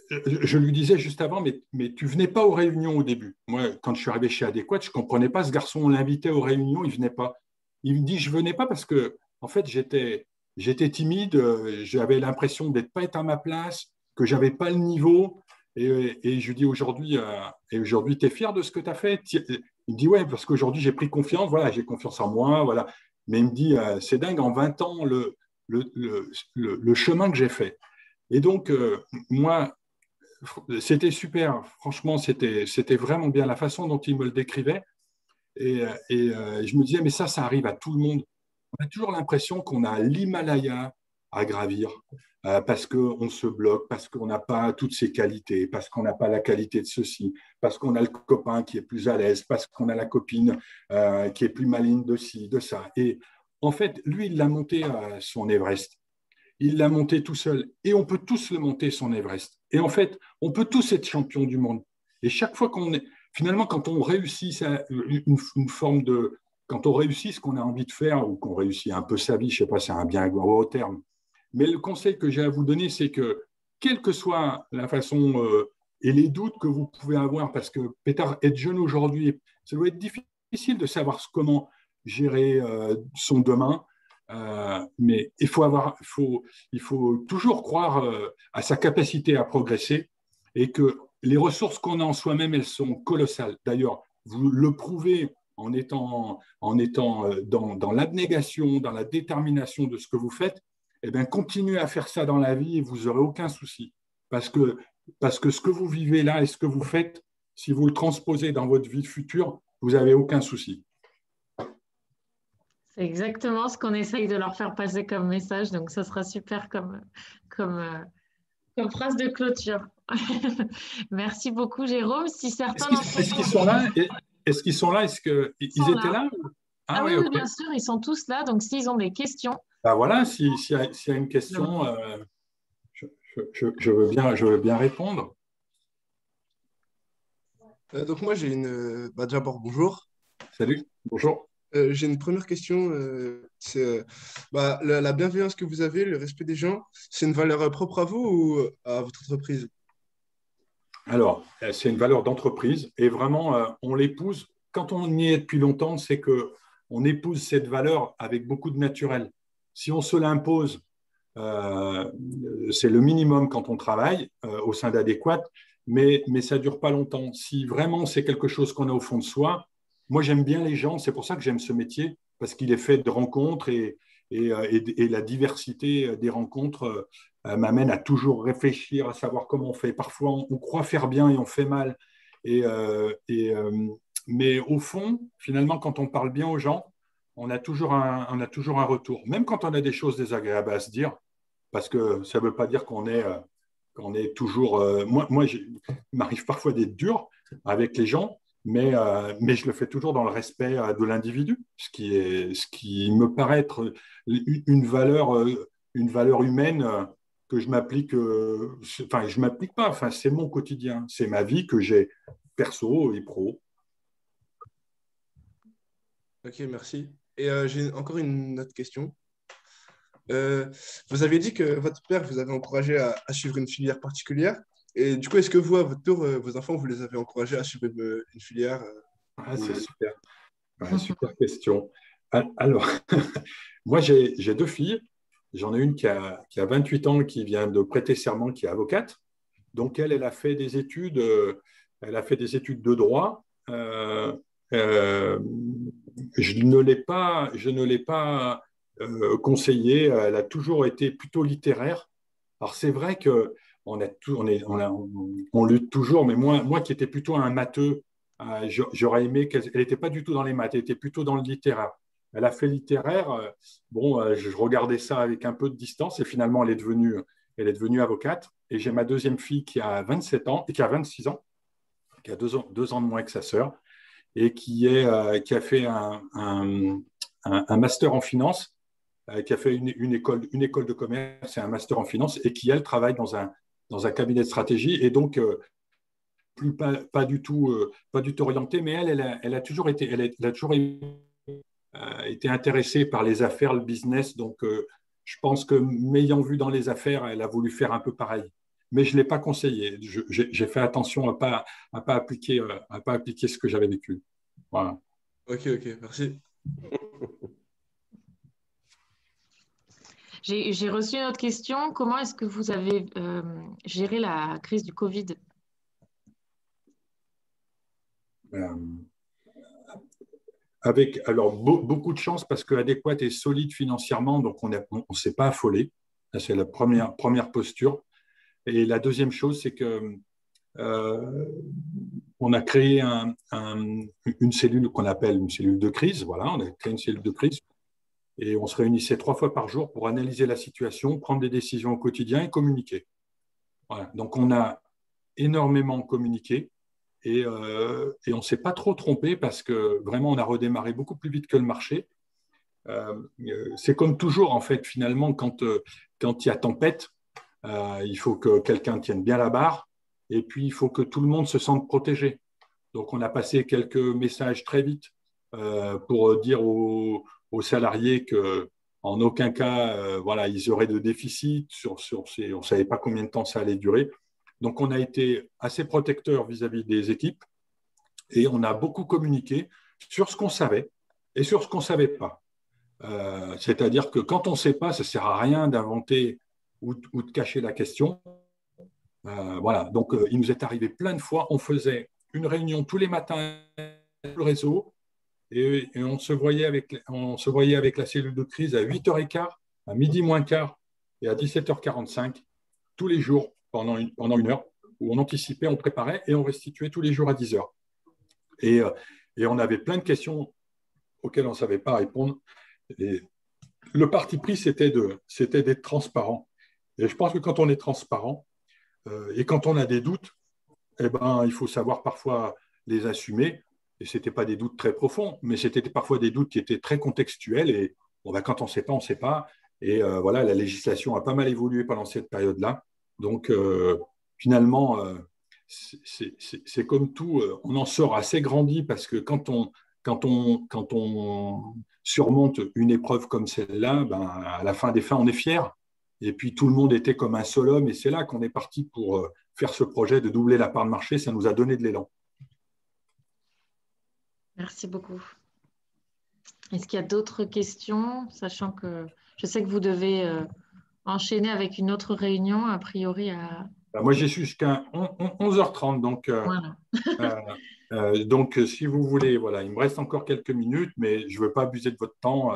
je lui disais juste avant, mais tu venais pas aux réunions au début. Moi, quand je suis arrivé chez Adéquate, je comprenais pas ce garçon, on l'invitait aux réunions, il venait pas. Il me dit, je venais pas parce que, en fait, j'étais timide, j'avais l'impression d'être pas être à ma place, que j'avais pas le niveau. Et je lui dis aujourd'hui, tu es fier de ce que tu as fait? Il me dit, ouais, parce qu'aujourd'hui, j'ai pris confiance, voilà, j'ai confiance en moi, voilà. Mais il me dit, c'est dingue, en 20 ans, le chemin que j'ai fait. Et donc, moi, c'était super. Franchement, c'était vraiment bien la façon dont il me le décrivait. Je me disais, mais ça arrive à tout le monde. On a toujours l'impression qu'on a l'Himalaya à gravir parce qu'on se bloque, parce qu'on n'a pas toutes ses qualités, parce qu'on n'a pas la qualité de ceci, parce qu'on a le copain qui est plus à l'aise, parce qu'on a la copine qui est plus maligne de ci, de ça. Et en fait, lui, il l'a monté à son Everest. Il l'a monté tout seul. Et on peut tous le monter, son Everest. Et en fait, on peut tous être champion du monde. Et chaque fois qu'on est... Finalement, quand on réussit une forme de... Quand on réussit ce qu'on a envie de faire, ou qu'on réussit un peu sa vie, je ne sais pas, c'est un bien gros terme. Mais le conseil que j'ai à vous donner, c'est que, quelle que soit la façon et les doutes que vous pouvez avoir, parce que Pétard, être jeune aujourd'hui, ça doit être difficile de savoir comment gérer son demain. Mais il faut toujours croire à sa capacité à progresser et que les ressources qu'on a en soi-même, elles sont colossales. D'ailleurs, vous le prouvez en étant dans l'abnégation, dans la détermination de ce que vous faites. Eh bien, continuez à faire ça dans la vie et vous n'aurez aucun souci. Parce que ce que vous vivez là et ce que vous faites, si vous le transposez dans votre vie future, vous n'avez aucun souci. C'est exactement ce qu'on essaye de leur faire passer comme message, donc ça sera super comme phrase de clôture. Merci beaucoup, Jérôme. Si certains Est-ce qu'ils sont là? Est-ce qu'ils sont là? Est-ce qu'ils étaient là? Ah oui, okay. Bien sûr, ils sont tous là. Donc, s'ils ont des questions. Ben voilà, s'il y a une question, je veux bien répondre. Donc, moi, j'ai une. D'abord, bonjour. Salut, bonjour. J'ai une première question. C'est la bienveillance que vous avez, le respect des gens, c'est une valeur propre à vous ou à votre entreprise? Alors, c'est une valeur d'entreprise et vraiment, on l'épouse. Quand on y est depuis longtemps, c'est qu'on épouse cette valeur avec beaucoup de naturel. Si on se l'impose, c'est le minimum quand on travaille au sein d'Adéquate, mais ça ne dure pas longtemps. Si vraiment c'est quelque chose qu'on a au fond de soi, moi j'aime bien les gens, c'est pour ça que j'aime ce métier, parce qu'il est fait de rencontres et la diversité des rencontres m'amène à toujours réfléchir, à savoir comment on fait. Parfois, on croit faire bien et on fait mal. Mais au fond, finalement, quand on parle bien aux gens, on a toujours un retour. Même quand on a des choses désagréables à se dire, parce que ça ne veut pas dire qu'on est toujours... moi, il m'arrive parfois d'être dur avec les gens, mais je le fais toujours dans le respect de l'individu, ce qui me paraît être une valeur humaine que je m'applique, je m'applique pas, c'est mon quotidien, c'est ma vie que j'ai perso et pro. Ok, merci. Et j'ai encore une autre question. Vous avez dit que votre père vous avait encouragé à suivre une filière particulière. Et du coup, est-ce que vous, à votre tour, vos enfants, vous les avez encouragés à suivre une filière c'est super. Ouais, super question. Alors, moi, j'ai deux filles. J'en ai une qui a 28 ans, qui vient de prêter serment, qui est avocate. Donc, elle a fait des études, de droit. Je ne l'ai pas conseillée. Elle a toujours été plutôt littéraire. Alors, c'est vrai que on lutte toujours, mais moi qui étais plutôt un matheux, j'aurais aimé qu'elle n'était pas du tout dans les maths, elle était plutôt dans le littéraire. Elle a fait littéraire. Je regardais ça avec un peu de distance et finalement, elle est devenue avocate. Et j'ai ma deuxième fille qui a 27 ans et qui a 26 ans, qui a 2 ans de moins que sa sœur et qui a fait un master en finance qui a fait une école de commerce et un master en finance et qui, elle, travaille dans un cabinet de stratégie et donc pas du tout orientée, mais elle a toujours été intéressée par les affaires, le business. Donc, je pense que m'ayant vu dans les affaires, elle a voulu faire un peu pareil. Mais je ne l'ai pas conseillé. J'ai fait attention à pas appliquer ce que j'avais vécu. Voilà. Ok, merci. J'ai reçu une autre question. Comment est-ce que vous avez géré la crise du Covid? Alors, beaucoup de chance parce qu'Adéquate est solide financièrement, donc on ne s'est pas affolé. C'est la première posture. Et la deuxième chose, c'est que on a créé une cellule qu'on appelle une cellule de crise. Voilà, on a créé une cellule de crise et on se réunissait 3 fois par jour pour analyser la situation, prendre des décisions au quotidien et communiquer. Voilà. Donc, on a énormément communiqué et on ne s'est pas trop trompé parce que vraiment, on a redémarré beaucoup plus vite que le marché. C'est comme toujours, en fait, finalement, quand il y a tempête, il faut que quelqu'un tienne bien la barre et puis il faut que tout le monde se sente protégé. Donc, on a passé quelques messages très vite pour dire aux salariés qu'en aucun cas, voilà, ils auraient de déficit. On ne savait pas combien de temps ça allait durer. Donc, on a été assez protecteur vis-à-vis des équipes et on a beaucoup communiqué sur ce qu'on savait et sur ce qu'on ne savait pas. C'est-à-dire que quand on ne sait pas, ça ne sert à rien d'inventer ou de cacher la question. Voilà. Donc, il nous est arrivé plein de fois, on faisait une réunion tous les matins le réseau et on se voyait avec la cellule de crise à 8h15, à midi moins quart et à 17h45 tous les jours pendant une heure où on anticipait, on préparait et on restituait tous les jours à 10h. Et on avait plein de questions auxquelles on ne savait pas répondre. Et le parti pris, c'était d'être transparent. Et je pense que quand on est transparent et quand on a des doutes, eh ben, il faut savoir parfois les assumer. Et ce n'étaient pas des doutes très profonds, mais c'était parfois des doutes qui étaient très contextuels. Et bon, ben, quand on ne sait pas, on ne sait pas. Et voilà, la législation a pas mal évolué pendant cette période-là. Donc, finalement, c'est comme tout, on en sort assez grandi parce que quand on surmonte une épreuve comme celle-là, ben, à la fin des fins, on est fier. Et puis, tout le monde était comme un seul homme. Et c'est là qu'on est parti pour faire ce projet de doubler la part de marché. Ça nous a donné de l'élan. Merci beaucoup. Est-ce qu'il y a d'autres questions, sachant que je sais que vous devez enchaîner avec une autre réunion, a priori à... Moi, j'y suis jusqu'à 11h30. Donc, Voilà. donc, si vous voulez, voilà, il me reste encore quelques minutes, mais je ne veux pas abuser de votre temps.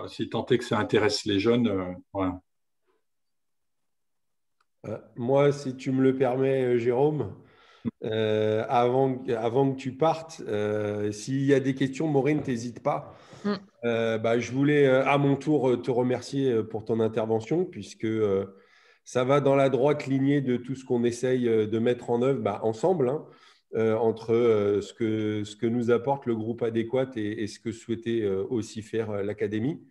Si tant est que ça intéresse les jeunes, voilà. Moi, si tu me le permets, Jérôme, avant que tu partes, s'il y a des questions, Maureen, n'hésite pas. Je voulais à mon tour te remercier pour ton intervention, puisque ça va dans la droite lignée de tout ce qu'on essaye de mettre en œuvre ensemble, hein, entre ce que nous apporte le groupe Adéquate et ce que souhaitait aussi faire l'Académie.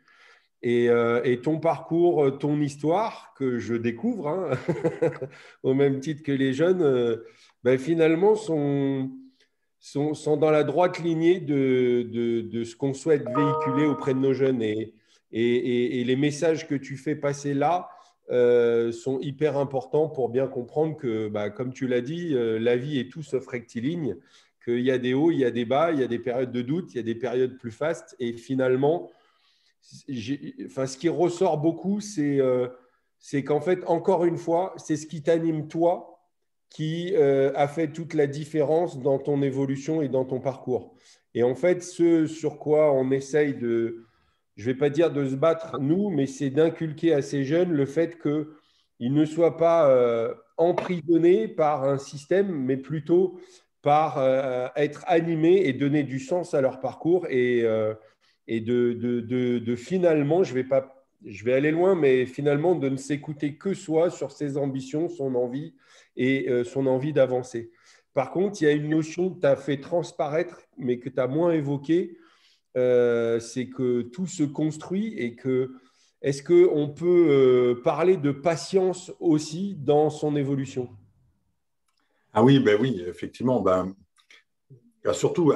Et ton parcours, ton histoire que je découvre, hein, au même titre que les jeunes, finalement sont dans la droite lignée de ce qu'on souhaite véhiculer auprès de nos jeunes. Et les messages que tu fais passer là sont hyper importants pour bien comprendre que, comme tu l'as dit, la vie est tout sauf rectiligne, qu'il y a des hauts, il y a des bas, il y a des périodes de doute, il y a des périodes plus fastes. Et finalement, ce qui ressort beaucoup, c'est qu'en fait, encore une fois, c'est ce qui t'anime toi qui a fait toute la différence dans ton évolution et dans ton parcours. Et en fait, ce sur quoi on essaye de, je ne vais pas dire de se battre, nous, mais c'est d'inculquer à ces jeunes le fait qu'ils ne soient pas emprisonnés par un système, mais plutôt par être animés et donner du sens à leur parcours et de finalement, je vais aller loin, mais finalement de ne s'écouter que soi sur ses ambitions, son envie et son envie d'avancer. Par contre, il y a une notion que tu as fait transparaître, mais que tu as moins évoquée, c'est que tout se construit et que est-ce qu'on peut parler de patience aussi dans son évolution? Ah oui, ben oui, effectivement. Ben, surtout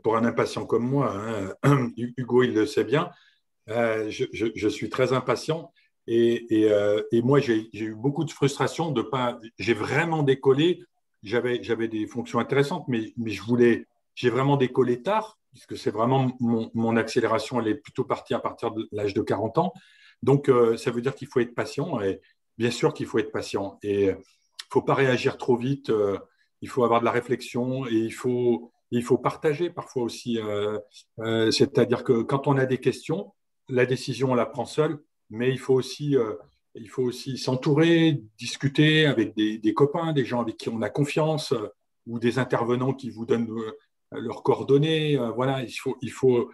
pour un impatient comme moi, hein, Hugo, il le sait bien, je suis très impatient et moi, j'ai eu beaucoup de frustration de pas. J'ai vraiment décollé. J'avais des fonctions intéressantes, mais j'ai vraiment décollé tard, puisque c'est vraiment mon accélération, elle est plutôt partie à partir de l'âge de 40 ans. Donc, ça veut dire qu'il faut être patient, et bien sûr qu'il faut être patient. Et il ne faut pas réagir trop vite, il faut avoir de la réflexion et il faut partager parfois aussi. C'est-à-dire que quand on a des questions, la décision, on la prend seule, mais il faut aussi s'entourer, discuter avec des copains, des gens avec qui on a confiance, ou des intervenants qui vous donnent leurs coordonnées. Voilà, il faut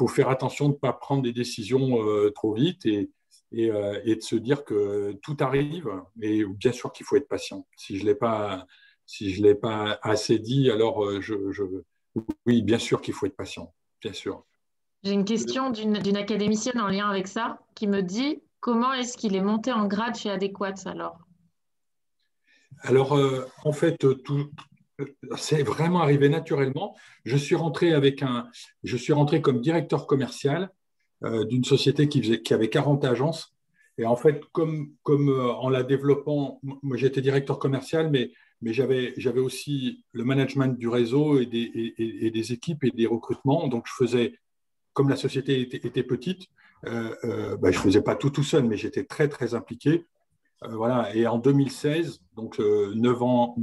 faire attention de ne pas prendre des décisions trop vite et de se dire que tout arrive. Et bien sûr qu'il faut être patient. Si je l'ai pas assez dit, alors oui, bien sûr qu'il faut être patient, bien sûr. J'ai une question d'une académicienne en lien avec ça qui me dit comment est-ce qu'il est monté en grade chez Adéquate alors? Alors, en fait, c'est vraiment arrivé naturellement. Je suis rentré comme directeur commercial d'une société qui avait 40 agences. Et en fait, comme en la développant, moi j'étais directeur commercial, mais j'avais aussi le management du réseau et des équipes et des recrutements. Donc, je faisais, comme la société était petite, je ne faisais pas tout seul, mais j'étais très, très impliqué. Voilà. Et en 2016, donc 9 ans,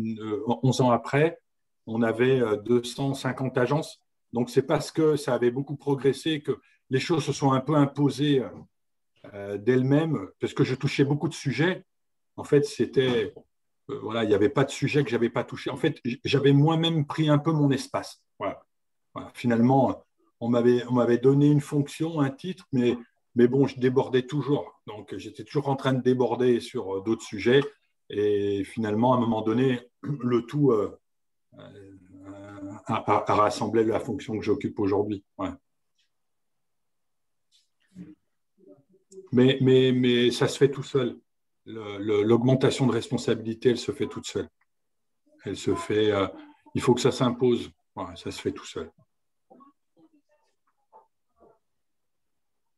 11 ans après, on avait 250 agences. Donc, c'est parce que ça avait beaucoup progressé que les choses se sont un peu imposées d'elles-mêmes, parce que je touchais beaucoup de sujets. En fait, voilà, il n'y avait pas de sujet que je n'avais pas touché. En fait, j'avais moi-même pris un peu mon espace. Voilà. Voilà. Finalement, on m'avait donné une fonction, un titre, mais bon, je débordais toujours. Donc, j'étais toujours en train de déborder sur d'autres sujets. Et finalement, à un moment donné, le tout a rassemblé la fonction que j'occupe aujourd'hui. Ouais. Mais ça se fait tout seul. L'augmentation de responsabilité, elle se fait toute seule. Elle se fait. Il faut que ça s'impose. Ouais, ça se fait tout seul.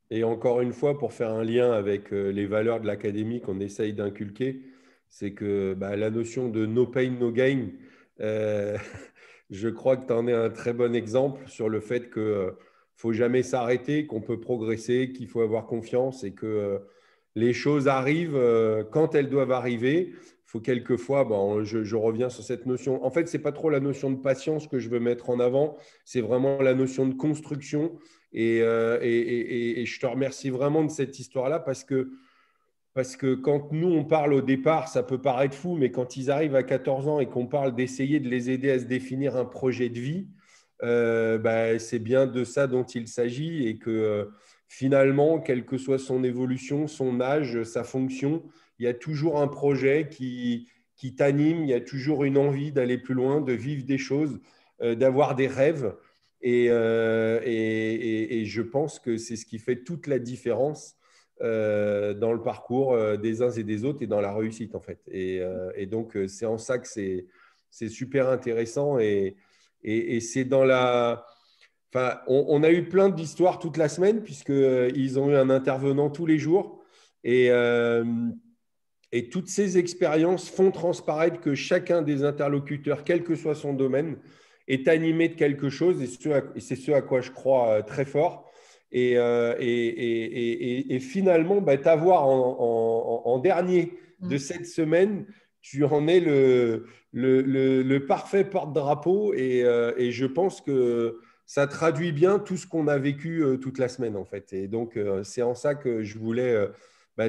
Et encore une fois, pour faire un lien avec les valeurs de l'académie qu'on essaye d'inculquer, c'est que la notion de no pain, no gain, je crois que tu en es un très bon exemple sur le fait qu'il ne faut jamais s'arrêter, qu'on peut progresser, qu'il faut avoir confiance et que les choses arrivent quand elles doivent arriver. Il faut quelquefois, je reviens sur cette notion. En fait, ce n'est pas trop la notion de patience que je veux mettre en avant, c'est vraiment la notion de construction. Et je te remercie vraiment de cette histoire-là parce que quand nous, on parle au départ, ça peut paraître fou, mais quand ils arrivent à 14 ans et qu'on parle d'essayer de les aider à se définir un projet de vie, c'est bien de ça dont il s'agit et que finalement, quelle que soit son évolution, son âge, sa fonction, il y a toujours un projet qui t'anime, il y a toujours une envie d'aller plus loin, de vivre des choses, d'avoir des rêves. Et je pense que c'est ce qui fait toute la différence dans le parcours des uns et des autres et dans la réussite, en fait. Et donc, c'est en ça que c'est super intéressant. Et c'est dans la… Enfin, on a eu plein d'histoires toute la semaine puisqu'ils ont eu un intervenant tous les jours. Et toutes ces expériences font transparaître que chacun des interlocuteurs, quel que soit son domaine, est animé de quelque chose et c'est ce à quoi je crois très fort. Et finalement, t'avoir en dernier de cette semaine, tu en es le parfait porte-drapeau et je pense que ça traduit bien tout ce qu'on a vécu toute la semaine en fait. Et donc, c'est en ça que je voulais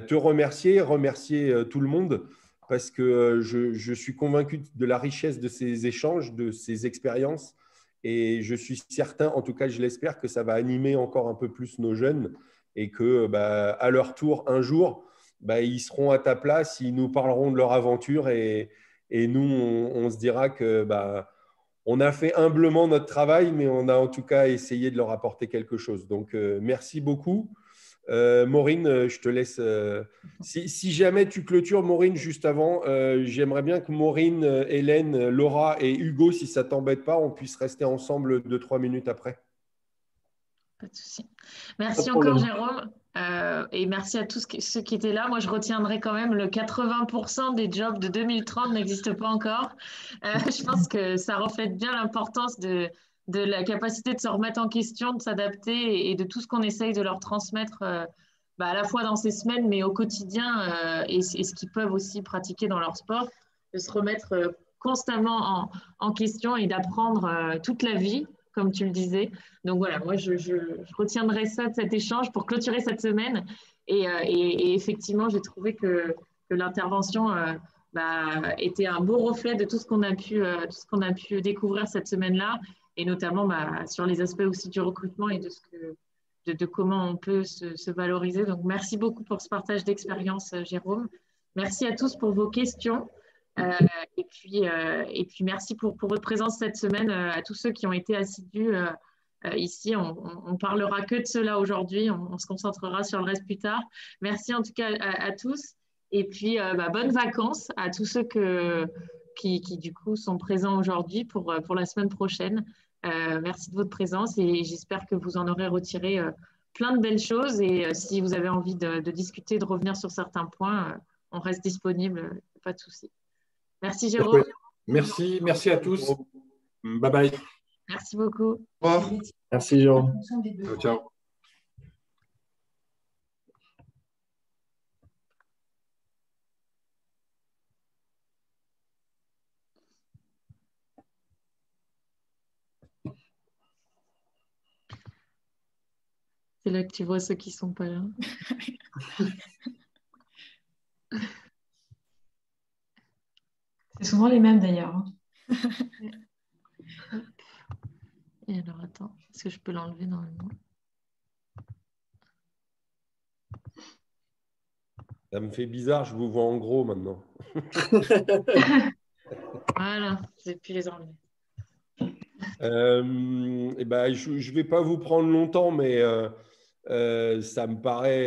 te remercier tout le monde parce que je suis convaincu de la richesse de ces échanges, de ces expériences. Et je suis certain, en tout cas, je l'espère, que ça va animer encore un peu plus nos jeunes et que, à leur tour, un jour, ils seront à ta place, ils nous parleront de leur aventure et nous, on se dira que on a fait humblement notre travail, mais on a en tout cas essayé de leur apporter quelque chose. Donc, merci beaucoup. Maureen, je te laisse. Si jamais tu clôtures, Maureen, juste avant, j'aimerais bien que Maureen, Hélène, Laura et Hugo, si ça ne t'embête pas, on puisse rester ensemble 2-3 minutes après. Pas de souci. Merci encore, Jérôme. Et merci à tous ceux qui étaient là. Moi, je retiendrai quand même le 80% des jobs de 2030 n'existent pas encore. Je pense que ça reflète bien l'importance de la capacité de se remettre en question, de s'adapter et de tout ce qu'on essaye de leur transmettre à la fois dans ces semaines, mais au quotidien et ce qu'ils peuvent aussi pratiquer dans leur sport, de se remettre constamment en question et d'apprendre toute la vie, comme tu le disais. Donc voilà, moi, je retiendrai ça de cet échange pour clôturer cette semaine. Et effectivement, j'ai trouvé que l'intervention était un beau reflet de tout ce qu'on a pu découvrir cette semaine-là, et notamment sur les aspects aussi du recrutement et de comment on peut se valoriser. Donc, merci beaucoup pour ce partage d'expérience, Jérôme. Merci à tous pour vos questions. Et puis, merci pour votre présence cette semaine, à tous ceux qui ont été assidus ici. On ne parlera que de cela aujourd'hui. On se concentrera sur le reste plus tard. Merci en tout cas à tous. Et puis, bonnes vacances à tous ceux qui, du coup, sont présents aujourd'hui pour la semaine prochaine. Merci de votre présence et j'espère que vous en aurez retiré plein de belles choses. Et si vous avez envie de discuter, de revenir sur certains points, on reste disponible, pas de souci. Merci Jérôme. Merci à tous. Bye bye. Merci beaucoup. Au revoir. Merci Jérôme. Ciao, ciao. C'est là que tu vois ceux qui ne sont pas là. C'est souvent les mêmes d'ailleurs. Et alors, attends, est-ce que je peux l'enlever normalement? Ça me fait bizarre, je vous vois en gros maintenant. Voilà, j'ai pu les enlever. Je ne vais pas vous prendre longtemps, mais ça me paraît